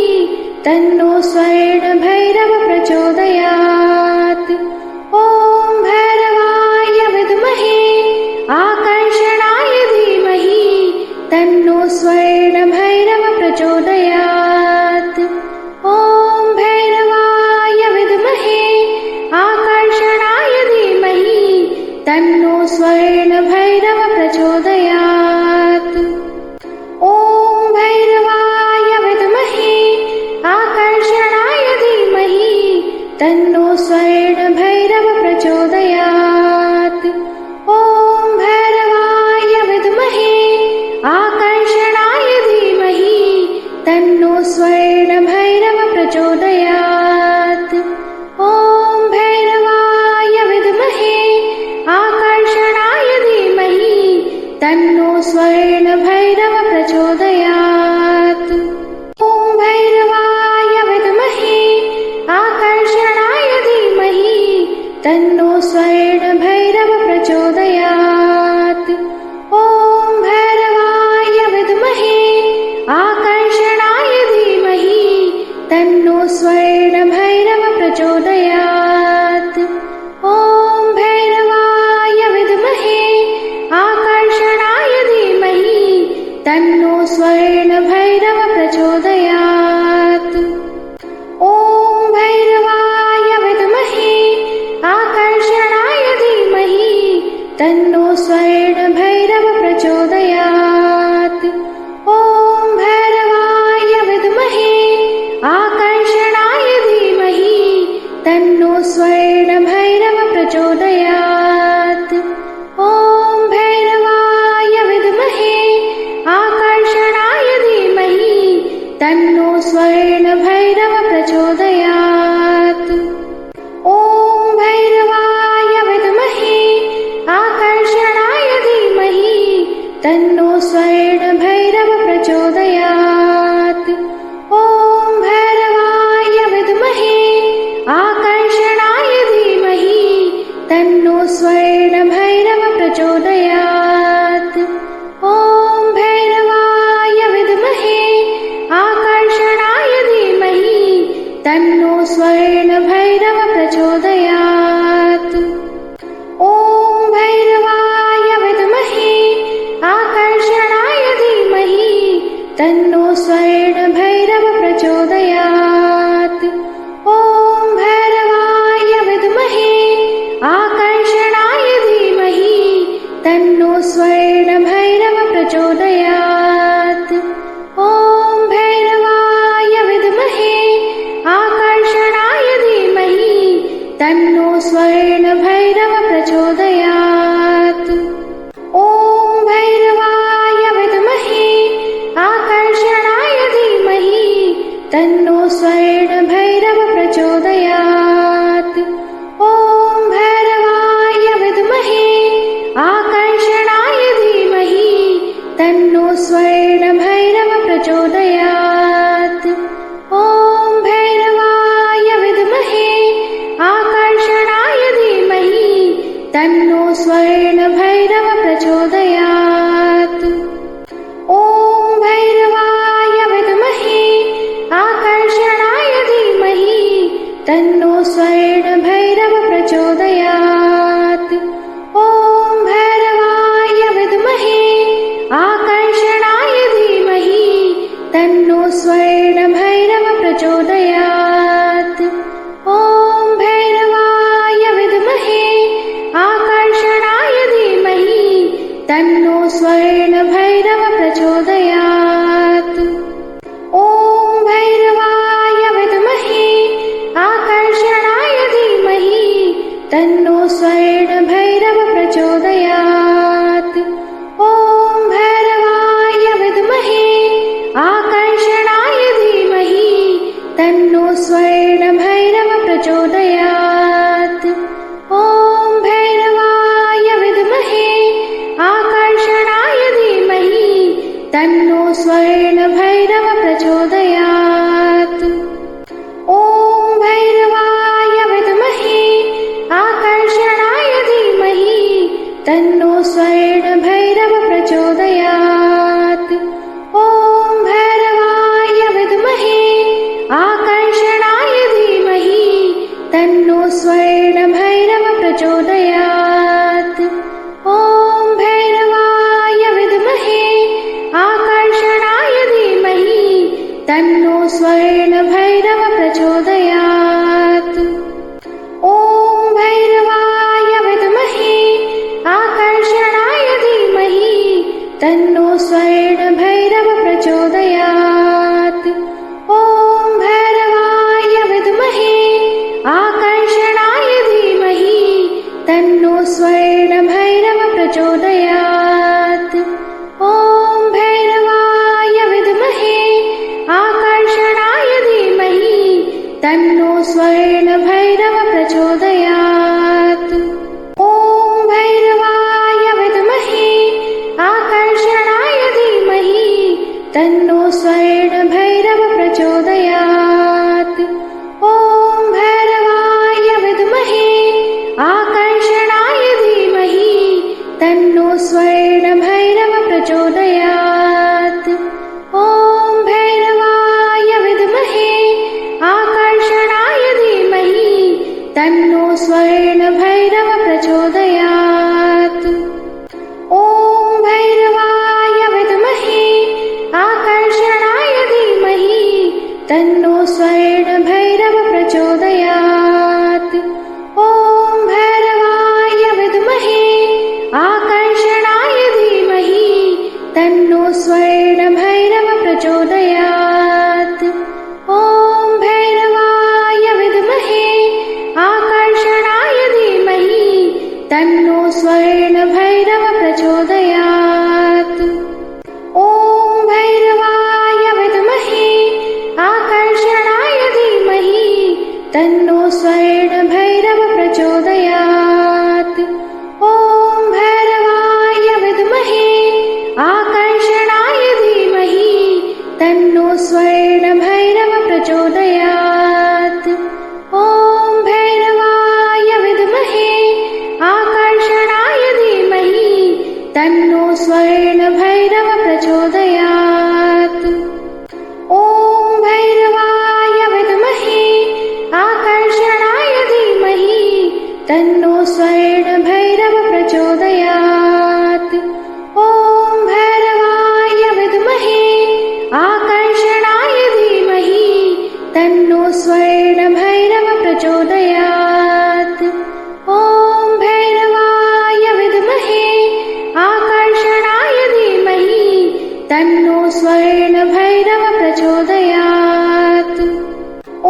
तन्नो स्वर्णभैरव प्रचोदयात्। ॐ भैरवाय विद्महे आकर्षणाय धीमहि तन्नो स्वर्णभैरव प्रचोदयात्। ॐ भैरवाय विद्महे आकर्षणाय धीमहि तन्नो स्वर्णभैरव प्रचोदयात्। ॐ भैरवाय विद्महे आकर्षणाय धीमहि तन्नो स्वर्णभैरव प्रचोदयात्। ॐ भैरवाय विद्महे आकर्षणाय धीमहि तन्नो स्वर्णभैरव प्रचोदयात्। ॐ भैरवाय विद्महे आकर्षणाय धीमहि तन्नो स्वर्णभैरव प्रचोदयात्। ॐ भैरवाय विद्महे आकर्षणाय धीमहि तन्नो स्वर्णभैरव प्रचोदयात्। ॐ भैरवाय विद्महे आकर्षणाय धीमहि तन्नो स्वर्णभैरव प्रचोदयात्। ॐ भैरवाय विद्महे आकर्षणाय धीमहि तन्नो स्वर्णभैरव प्रचोदयात्। ॐ भैरवाय विद्महे तन्नो स्वर्णभैरव प्रचोदयात्। ॐ भैरवाय विद्महे आकर्षणाय धीमहि तन्नो स्वर्णभैरव प्रचोदयात्। ॐ भैरवाय विद्महे आकर्षणाय धीमहि तन्नो स्वर्णभैरव प्रचोदयात्। ॐ भैरवाय विद्महे आकर्षणाय धीमहि तन्नो स्वर्णभैरव प्रचोदयात्। ॐ भैरवाय विद्महे आकर्षणाय धीमहि तन्नो स्वर्णभैरव प्रचोदयात्। ॐ भैरवाय विद्महे आकर्षणाय धीमहि तन्नो स्वर्णभैरव प्रचोदयात्। ॐ भैरवाय विद्महे आकर्षणाय धीमहि तन्नो स्वर्णभैरव प्रचोदयात्। ॐ भैरवाय विद्महे आकर्षणाय धीमहि तन्नो स्वर्णभैरव प्रचोदयात्। ॐ भैरवाय विद्महे आकर्षणाय धीमहि तन्नो स्वर्णभैरव प्रचोदयात्। ॐ भैरवाय विद्महे आकर्षणाय धीमहि तन्नो स्वर्णभैरव प्रचोदयात्। ॐ भैरवाय विद्महे आकर्षणाय धीमहि तन्नो स्वर्णभैरव प्रचोदयात्। ॐ भैरवाय विद्महे आकर्षणाय धीमहि तन्नो स्वर्णभैरव प्रचोदयात्। ॐ भैरवाय विद्महे आकर्षणाय धीमहि तन्नो स्वर्णभैरव प्रचोदयात्। ॐ भैरवाय विद्महे आकर्षणाय धीमहि तन्नो स्वर्णभैरव प्रचोदयात्। ॐ भैरवाय विद्महे आकर्षणाय धीमहि तन्नो स्वर्णभैरव प्रचोदयात्। ॐ भैरवाय विद्महे आकर्षणाय धीमहि तन्नो स्वर्णभैरव प्रचोदयात्। ॐ भैरवाय विद्महे आकर्षणाय धीमहि तन्नो स्वर्णभैरव प्रचोदयात्। ॐ भैरवाय विद्महे आकर्षणाय धीमहि तन्नो स्वर्णभैरव प्रचोदयात्। ॐ भैरवाय विद्महे आकर्षणाय धीमहि तन्नो स्वर्णभैरव प्रचोदयात्। ॐ भैरवाय विद्महे आकर्षणाय धीमहि तन्नो स्वर्णभैरव प्रचोदयात्। ॐ भैरवाय विद्महे आकर्षणाय धीमहि तन्नो स्वर्णभैरव प्रचोदयात्। ॐ भैरवाय विद्महे आकर्षणाय धीमहि तन्नो स्वर्णभैरव प्रचोदयात्। ॐ भैरवाय विद्महे आकर्षणाय धीमहि तन्नो स्वर्णभैरव प्रचोदयात्। ॐ भैरवाय विद्महे आकर्षणाय धीमहि तन्नो स्वर्णभैरव प्रचोदयात्। ॐ भैरवाय विद्महे आकर्षणाय धीमहि तन्नो स्वर्णभैरव प्रचोदयात्। ॐ भैरवाय विद्महे आकर्षणाय धीमहि तन्नो स्वर्णभैरव प्रचोदयात्। ॐ भैरवाय विद्महे आकर्षणाय धीमहि तन्नो स्वर्णभैरव प्रचोदयात्। ॐ भैरवाय विद्महे आकर्षणाय धीमहि तन्नो स्वर्णभैरव प्रचोदयात्। ॐ भैरवाय विद्महे तन्नो स्वर्णभैरव प्रचोदयात्। ॐ भैरवाय विद्महे आकर्षणाय धीमहि तन्नो स्वर्णभैरव प्रचोदयात्। ॐ भैरवाय विद्महे आकर्षणाय धीमहि तन्नो स्वर्णभैरव प्रचोदयात्। ॐ भैरवाय विद्महे आकर्षणाय धीमहि तन्नो स्वर्णभैरव प्रचोदयात्। ॐ भैरवाय विद्महे आकर्षणाय धीमहि तन्नो स्वर्णभैरव प्रचोदयात्। ॐ भैरवाय विद्महे आकर्षणाय धीमहि तन्नो स्वर्णभैरव प्रचोदयात्। ॐ भैरवाय विद्महे आकर्षणाय धीमहि तन्नो स्वर्णभैरव प्रचोदयात्।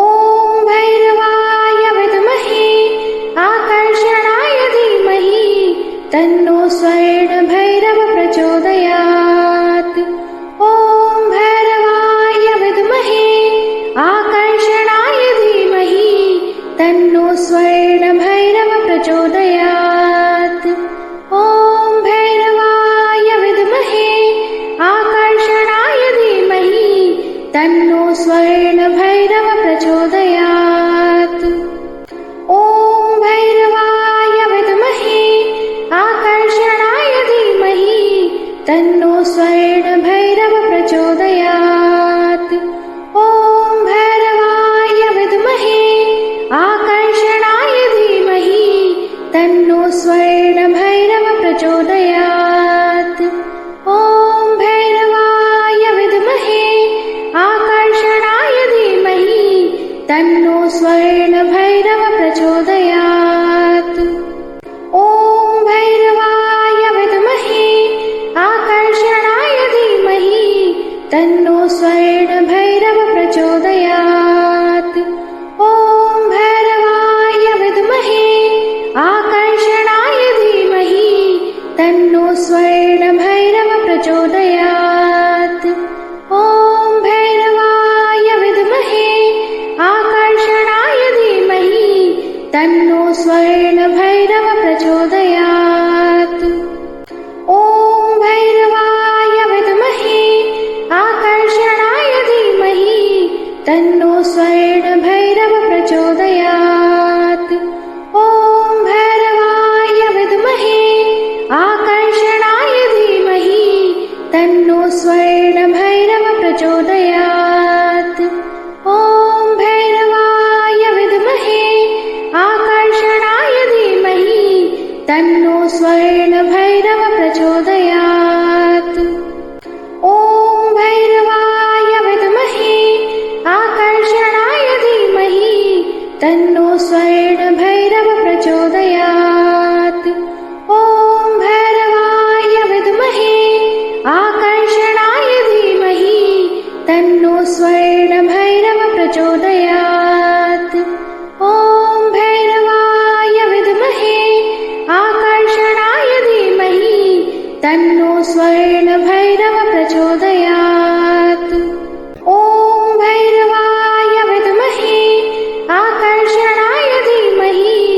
ॐ भैरवाय विद्महे आकर्षणाय धीमहि तन्नो स्वर्णभैरव प्रचोदयात्। ॐ भैरवाय विद्महे आकर्षणाय धीमहि तन्नो स्वर्णभैरव प्रचोदयात्। ॐ भैरवाय विद्महे आकर्षणाय धीमहि तन्नो स्वर्णभैरव प्रचोदयात्। ॐ भैरवाय विद्महे आकर्षणाय धीमहि तन्नो स्वर्णभैरव प्रचोदयात्। ॐ भैरवाय विद्महे आकर्षणाय धीमहि तन्नो स्वर्णभैरव प्रचोदयात्। ॐ भैरवाय विद्महे आकर्षणाय धीमहि तन्नो स्वर्णभैरव प्रचोदयात्। ॐ भैरवाय विद्महे आकर्षणाय धीमहि तन्नो स्वर्णभैरव प्रचोदयात्। ॐ भैरवाय विद्महे आकर्षणाय धीमहि तन्नो स्वर्णभैरव प्रचोदयात्। ॐ भैरवाय विद्महे आकर्षणाय धीमहि तन्नो स्वर्णभैरव प्रचोदयात्। ॐ भैरवाय विद्महे आकर्षणाय धीमहि तन्नो स्वर्णभैरव प्रचोदयात्। ॐ भैरवाय विद्महे आकर्षणाय धीमहि तन्नो स्वर्णभैरव प्रचोदयात्। ॐ भैरवाय विद्महे आकर्षणाय धीमहि तन्नो स्वर्णभैरव प्रचोदयात्। ॐ भैरवाय विद्महे आकर्षणाय धीमहि तन्नो स्वर्णभैरव प्रचोदयात्। ॐ भैरवाय विद्महे आकर्षणाय धीमहि तन्नो स्वर्णभैरव प्रचोदयात्। ॐ भैरवाय विद्महे आकर्षणाय धीमहि तन्नो स्वर्णभैरव प्रचोदयात्। ॐ भैरवाय विद्महे आकर्षणाय धीमहि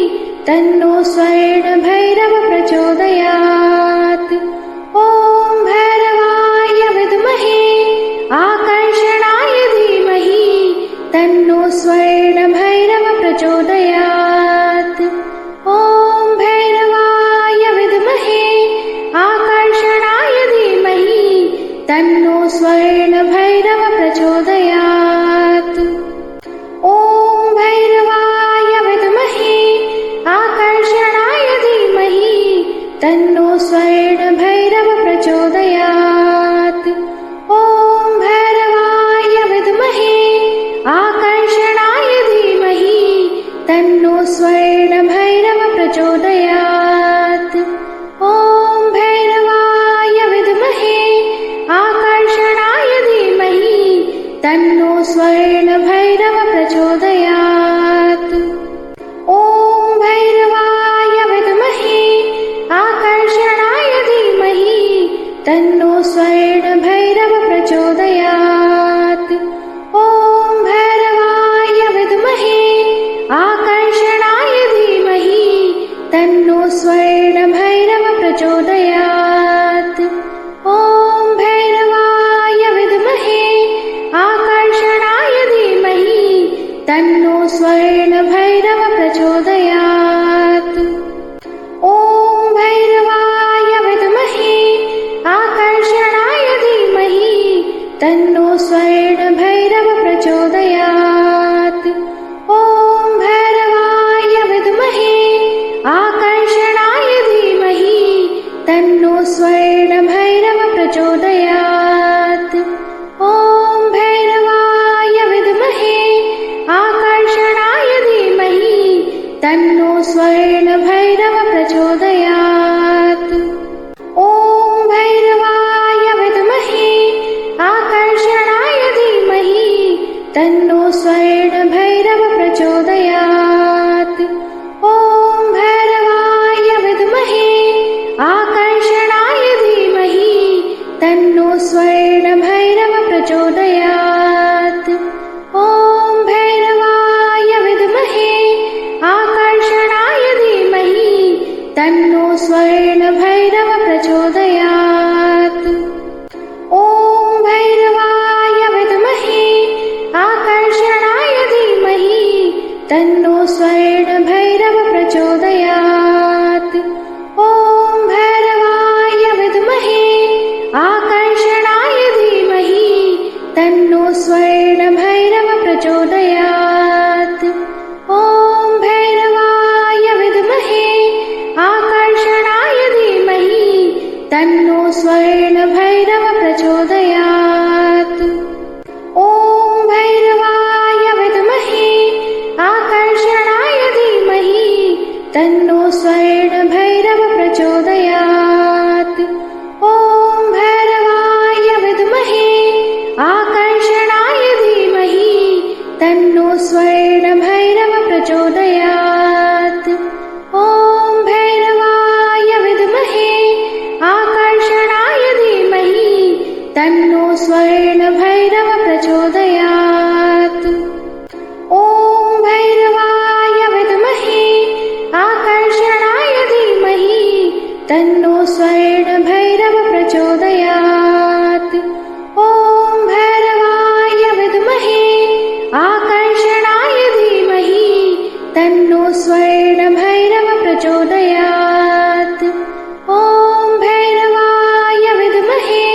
तन्नो स्वर्णभैरव प्रचोदयात्। ॐ भैरवाय विद्महे आकर्षणाय धीमहि तन्नो स्वर्णभैरव प्रचोदयात्। ॐ भैरवाय विद्महे आकर्षणाय धीमहि तन्नो स्वर्णभैरव प्रचोदयात्। ॐ भैरवाय विद्महे आकर्षणाय धीमहि तन्नो स्वर्णभैरव प्रचोदयात्। ॐ भैरवाय विद्महे आकर्षणाय धीमहि तन्नो स्वर्णभैरव प्रचोदयात्। ॐ भैरवाय विद्महे आकर्षणाय धीमहि तन्नो स्वर्णभैरव प्रचोदयात्। ॐ भैरवाय विद्महे प्रचोदयात्। ॐ भैरवाय विद्महे आकर्षणाय धीमहि तन्नो स्वर्णभैरव प्रचोदयात्। ॐ भैरवाय विद्महे आकर्षणाय धीमहि तन्नो स्वर्णभैरव प्रचोदयात्। ॐ भैरवाय विद्महे आकर्षणाय धीमहि तन्नो स्वर्णभैरव प्रचोदयात्। ॐ भैरवाय विद्महे आकर्षणाय धीमहि तन्नो स्वर्णभैरव प्रचोदयात्। ॐ भैरवाय विद्महे आकर्षणाय धीमहि तन्नो स्वर्णभैरव प्रचोदयात्। ॐ भैरवाय विद्महे आकर्षणाय धीमहि तन्नो स्वर्णभैरव प्रचोदयात्। ॐ भैरवाय विद्महे आकर्षणाय धीमहि तन्नो स्वर्णभैरव प्रचोदयात्। ॐ भैरवाय विद्महे आकर्षणाय धीमहि तन्नो स्वर्णभैरव प्रचोदयात्। ॐ भैरवाय विद्महे आकर्षणाय धीमहि तन्नो स्वर्णभैरव प्रचोदयात्। ॐ भैरवाय विद्महे आकर्षणाय धीमहि तन्नो स्वर्णभैरव प्रचोदयात्। ॐ भैरवाय विद्महे आकर्षणाय धीमहि तन्नो स्वर्णभैरव प्रचोदयात्। ॐ भैरवाय विद्महे आकर्षणाय धीमहि तन्नो स्वर्णभैरव प्रचोदयात्। ॐ भैरवाय विद्महे आकर्षणाय धीमहि तन्नो स्वर्णभैरव प्रचोदयात्। ॐ भैरवाय विद्महे आकर्षणाय धीमहि तन्नो स्वर्णभैरव प्रचोदयात्। ॐ भैरवाय विद्महे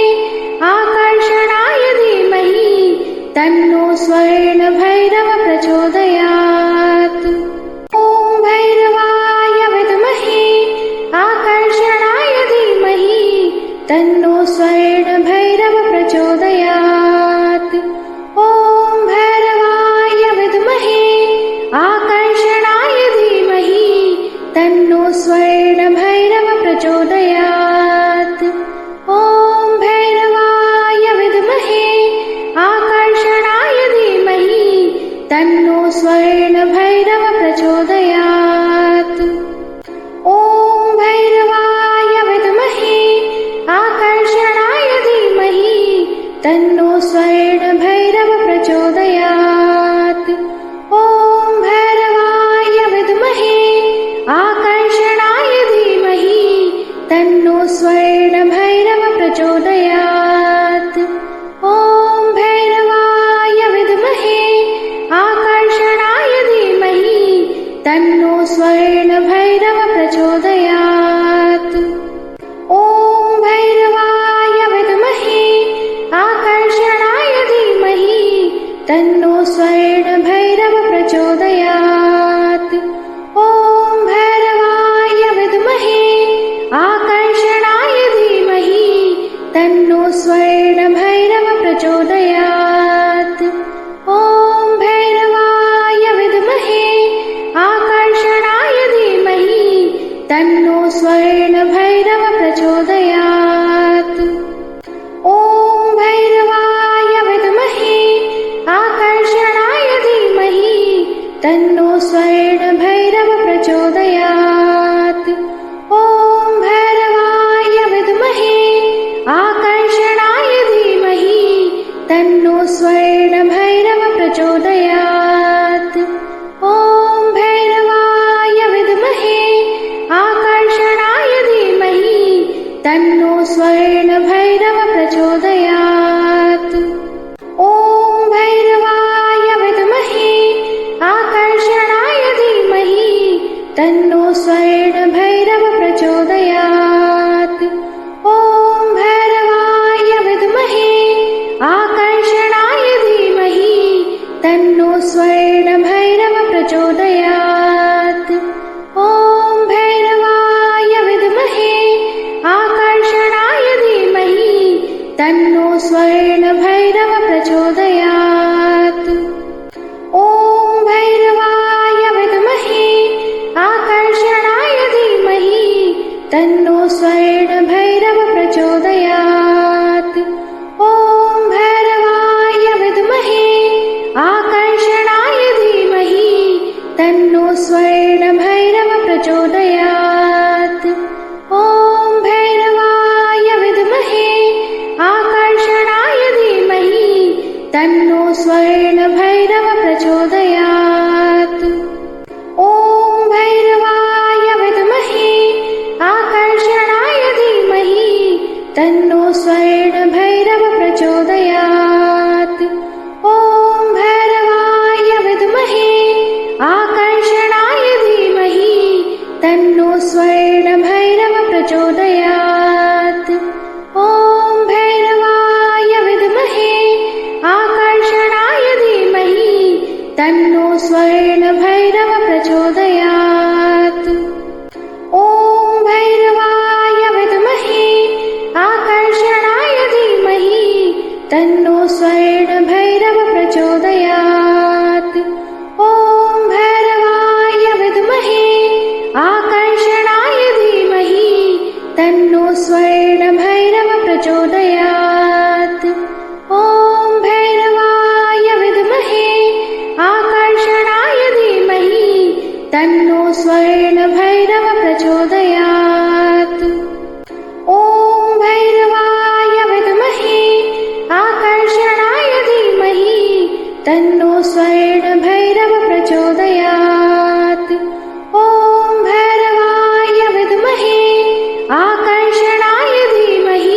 आकर्षणाय धीमहि तन्नो स्वर्णभैरव प्रचोदयात्। ॐ भैरवाय विद्महे आकर्षणाय धीमहि तन्नो स्वर्णभैरव प्रचोदयात्। ॐ भैरवाय विद्महे आकर्षणाय धीमहि तन्नो स्वर्णभैरव प्रचोदयात्। ॐ भैरवाय विद्महे आकर्षणाय धीमहि तन्नो स्वर्णभैरव प्रचोदयात्। ॐ भैरवाय विद्महे आकर्षणाय धीमहि तन्नो स्वर्णभैरव प्रचोदयात्। ॐ भैरवाय विद्महे आकर्षणाय धीमहि तन्नो स्वर्णभैरव प्रचोदयात्। ॐ भैरवाय विद्महे आकर्षणाय धीमहि तन्नो स्वर्णभैरव प्रचोदयात्। ॐ भैरवाय विद्महे आकर्षणाय धीमहि तन्नो स्वर्णभैरव प्रचोदयात्। ॐ भैरवाय विद्महे आकर्षणाय धीमहि तन्नो स्वर्णभैरव प्रचोदयात्। ॐ भैरवाय विद्महे आकर्षणाय धीमहि तन्नो स्वर्णभैरव प्रचोदयात्। ॐ भैरवाय विद्महे आकर्षणाय धीमहि तन्नो स्वर्णभैरव प्रचोदयात्। ॐ भैरवाय विद्महे आकर्षणाय धीमहि तन्नो स्वर्णभैरव प्रचोदयात्। ॐ भैरवाय विद्महे आकर्षणाय धीमहि तन्नो स्वर्णभैरव प्रचोदयात्। ॐ भैरवाय विद्महे आकर्षणाय धीमहि तन्नो स्वर्णभैरव प्रचोदयात्। ॐ भैरवाय विद्महे आकर्षणाय धीमहि तन्नो स्वर्णभैरव प्रचोदयात्। ॐ भैरवाय विद्महे आकर्षणाय धीमहि तन्नो स्वर्णभैरव प्रचोदयात्। ॐ भैरवाय विद्महे आकर्षणाय धीमहि तन्नो स्वर्णभैरव प्रचोदयात्। ॐ भैरवाय विद्महे आकर्षणाय धीमहि तन्नो स्वर्णभैरव प्रचोदयात्। ॐ भैरवाय विद्महे आकर्षणाय धीमहि तन्नो स्वर्णभैरव प्रचोदयात्। ॐ भैरवाय विद्महे आकर्षणाय धीमहि तन्नो स्वर्णभैरव प्रचोदयात्। ॐ भैरवाय विद्महे आकर्षणाय धीमहि तन्नो स्वर्णभैरव प्रचोदयात्। ॐ भैरवाय विद्महे आकर्षणाय धीमहि तन्नो स्वर्णभैरव प्रचोदयात्। ॐ भैरवाय विद्महे आकर्षणाय धीमहि तन्नो स्वर्णभैरव प्रचोदयात्। ॐ भैरवाय विद्महे आकर्षणाय धीमहि तन्नो स्वर्णभैरव प्रचोदयात्। ॐ भैरवाय विद्महे आकर्षणाय धीमहि तन्नो स्वर्णभैरव प्रचोदयात्। ॐ भैरवाय विद्महे आकर्षणाय धीमहि तन्नो स्वर्णभैरव प्रचोदयात्। ॐ भैरवाय विद्महे आकर्षणाय धीमहि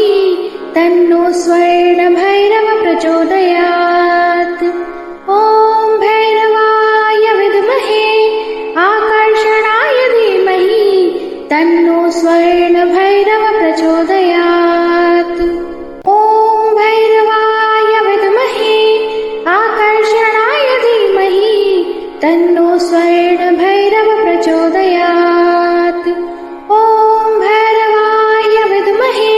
तन्नो स्वर्णभैरव प्रचोदयात्। ॐ भैरवाय विद्महे आकर्षणाय धीमहि तन्नो स्वर्णभैरव प्रचोदयात्। ॐ भैरवाय विद्महे आकर्षणाय धीमहि तन्नो स्वर्णभैरव प्रचोदयात्। ॐ भैरवाय विद्महे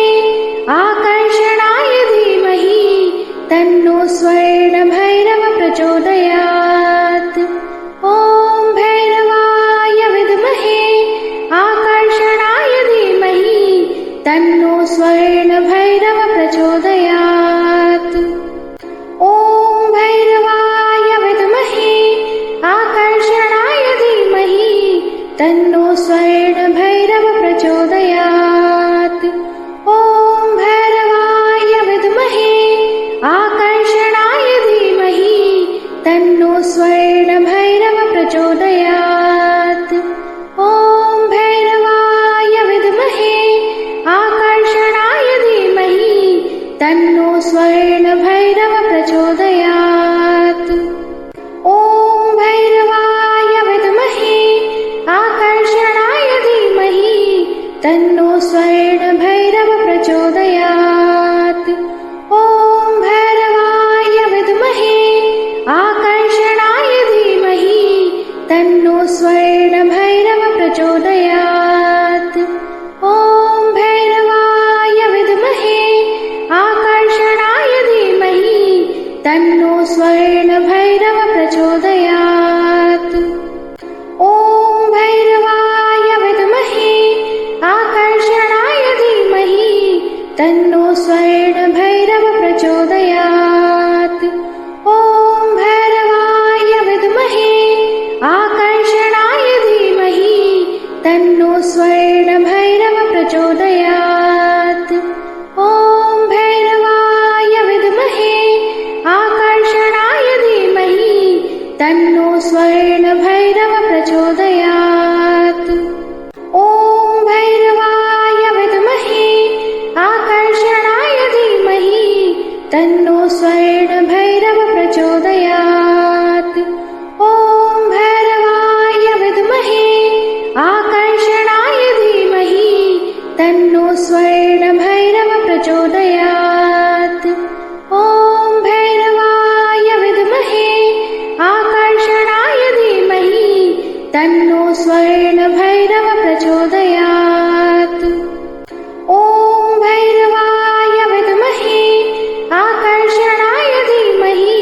आकर्षणाय धीमहि तन्नो स्वर्णभैरव प्रचोदयात्। ॐ भैरवाय विद्महे आकर्षणाय धीमहि तन्नो स्वर्णभैरव प्रचोदयात्। ॐ भैरवाय विद्महे आकर्षणाय धीमहि तन्नो स्वर्णभैरव प्रचोदयात्। ॐ भैरवाय विद्महे आकर्षणाय धीमहि तन्नो स्वर्णभैरव प्रचोदयात्। ॐ भैरवाय विद्महे आकर्षणाय धीमहि तन्नो स्वर्णभैरव प्रचोदयात्। ॐ भैरवाय विद्महे आकर्षणाय धीमहि तन्नो स्वर्णभैरव प्रचोदयात्। ॐ भैरवाय विद्महे आकर्षणाय धीमहि तन्नो स्वर्णभैरव प्रचोदयात्। ॐ भैरवाय विद्महे आकर्षणाय धीमहि तन्नो स्वर्णभैरव प्रचोदयात्। ॐ भैरवाय विद्महे आकर्षणाय धीमहि तन्नो स्वर्णभैरव प्रचोदयात्। ॐ भैरवाय विद्महे आकर्षणाय धीमहि तन्नो स्वर्णभैरव प्रचोदयात्। ॐ भैरवाय विद्महे आकर्षणाय धीमहि तन्नो स्वर्णभैरव प्रचोदयात्। ॐ भैरवाय विद्महे आकर्षणाय धीमहि तन्नो स्वर्णभैरव प्रचोदयात्। ॐ भैरवाय विद्महे स्वर्णभैरव प्रचोदयात्। ॐ भैरवाय विद्महे आकर्षणाय धीमहि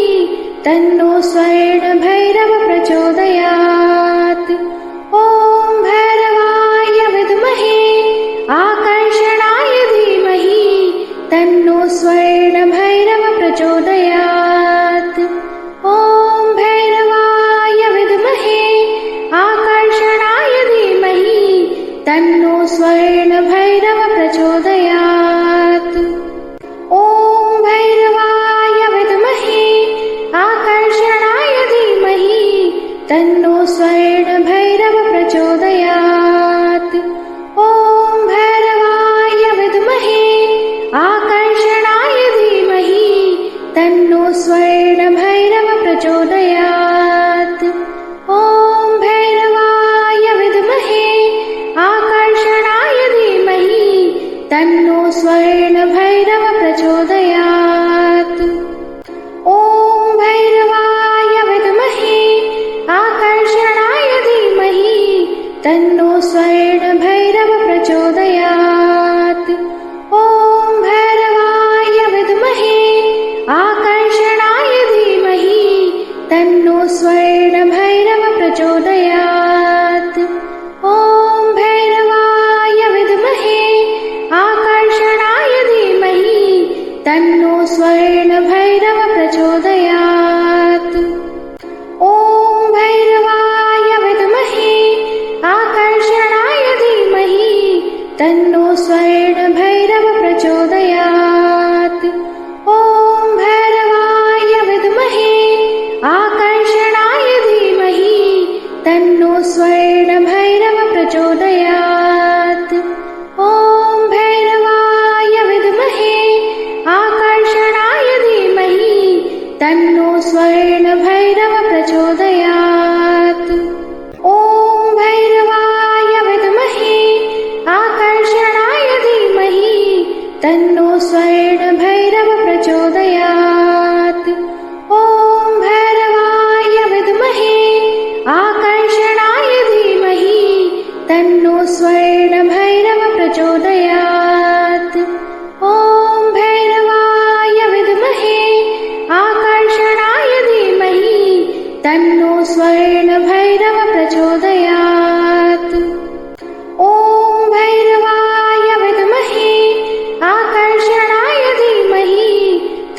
तन्नो स्वर्णभैरव प्रचोदयात्। ॐ भैरवाय विद्महे आकर्षणाय धीमहि तन्नो स्वर्णभैरव प्रचोदयात्। ॐ भैरवाय विद्महे आकर्षणाय धीमहि तन्नो स्वर्णभैरव प्रचोदयात्। ॐ भैरवाय विद्महे आकर्षणाय धीमहि तन्नो स्वर्णभैरव प्रचोदयात्। ॐ भैरवाय विद्महे आकर्षणाय धीमहि तन्नो स्वर्णभैरव प्रचोदयात्। ॐ भैरवाय विद्महे आकर्षणाय धीमहि तन्नो स्वर्णभैरव प्रचोदयात्। ॐ भैरवाय विद्महे आकर्षणाय धीमहि तन्नो स्वर्णभैरव प्रचोदयात्। ॐ भैरवाय विद्महे आकर्षणाय धीमहि तन्नो स्वर्णभैरव प्रचोदयात्। ॐ भैरवाय विद्महे आकर्षणाय धीमहि तन्नो स्वर्णभैरव प्रचोदयात्। ॐ भैरवाय विद्महे आकर्षणाय धीमहि तन्नो स्वर्णभैरव प्रचोदयात्। ॐ भैरवाय विद्महे आकर्षणाय धीमहि तन्नो स्वर्णभैरव प्रचोदयात्। ॐ भैरवाय विद्महे आकर्षणाय धीमहि तन्नो स्वर्णभैरव प्रचोदयात्। ॐ भैरवाय विद्महे आकर्षणाय धीमहि तन्नो स्वर्णभैरव प्रचोदयात्। ॐ भैरवाय विद्महे आकर्षणाय धीमहि तन्नो स्वर्णभैरव प्रचोदयात्। ॐ भैरवाय विद्महे आकर्षणाय धीमहि तन्नो स्वर्णभैरव प्रचोदयात्। ॐ भैरवाय विद्महे आकर्षणाय धीमहि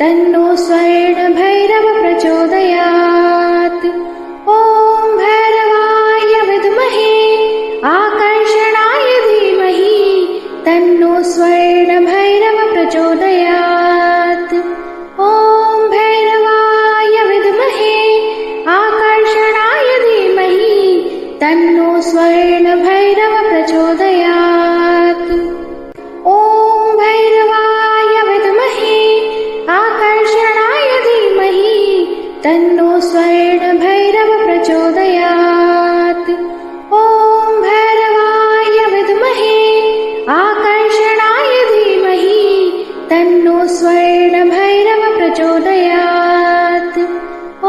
तन्नो स्वर्णभैरव प्रचोदयात्। ॐ भैरवाय विद्महे आकर्षणाय धीमहि तन्नो स्वर्णभैरव प्रचोदयात्। ॐ भैरवाय विद्महे आकर्षणाय धीमहि तन्नो स्वर्णभैरव प्रचोदयात्। ॐ भैरवाय विद्महे आकर्षणाय धीमहि तन्नो स्वर्णभैरव प्रचोदयात्। ॐ भैरवाय विद्महे आकर्षणाय धीमहि तन्नो स्वर्णभैरव प्रचोदयात्।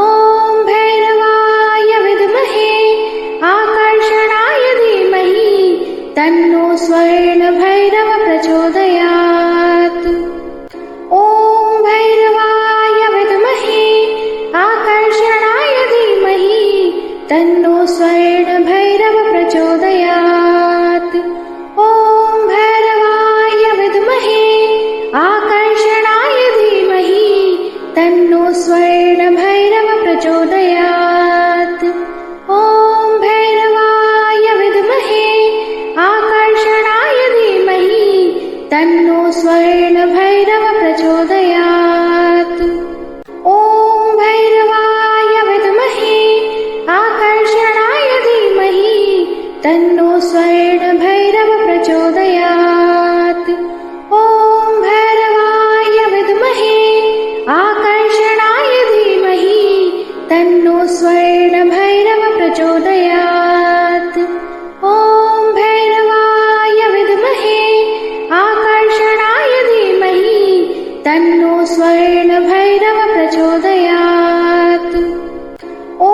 ॐ भैरवाय विद्महे आकर्षणाय धीमहि तन्नो स्वर्णभैरव प्रचोदयात्। ॐ भैरवाय विद्महे आकर्षणाय धीमहि तन्नो स्वर्णभैरव प्रचोदयात्। ॐ भैरवाय विद्महे आकर्षणाय धीमहि तन्नो स्वर्णभैरव प्रचोदयात्। ॐ भैरवाय विद्महे आकर्षणाय धीमहि तन्नो स्वर्णभैरव प्रचोदयात्। ॐ भैरवाय विद्महे आकर्षणाय धीमहि तन्नो स्वर्णभैरव प्रचोदयात्। ॐ भैरवाय विद्महे आकर्षणाय धीमहि तन्नो स्वर्णभैरव प्रचोदयात्। ॐ भैरवाय विद्महे आकर्षणाय धीमहि तन्नो स्वर्णभैरव प्रचोदयात्। ॐ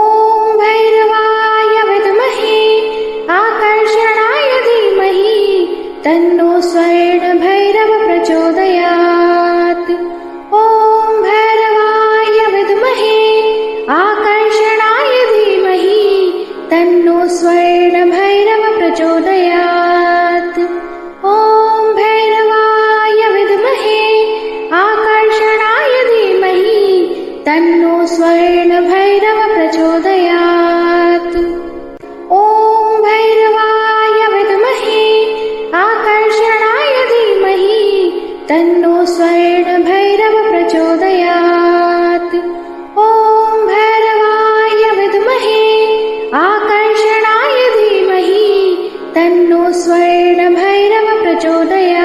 भैरवाय विद्महे आकर्षणाय प्रचोदयात्। ॐ भैरवाय विद्महे आकर्षणाय धीमहि तन्नो स्वर्णभैरव प्रचोदयात्। ॐ भैरवाय विद्महे आकर्षणाय धीमहि तन्नो स्वर्णभैरव प्रचोदयात्। ॐ भैरवाय विद्महे आकर्षणाय धीमहि तन्नो स्वर्णभैरव प्रचोदयात्।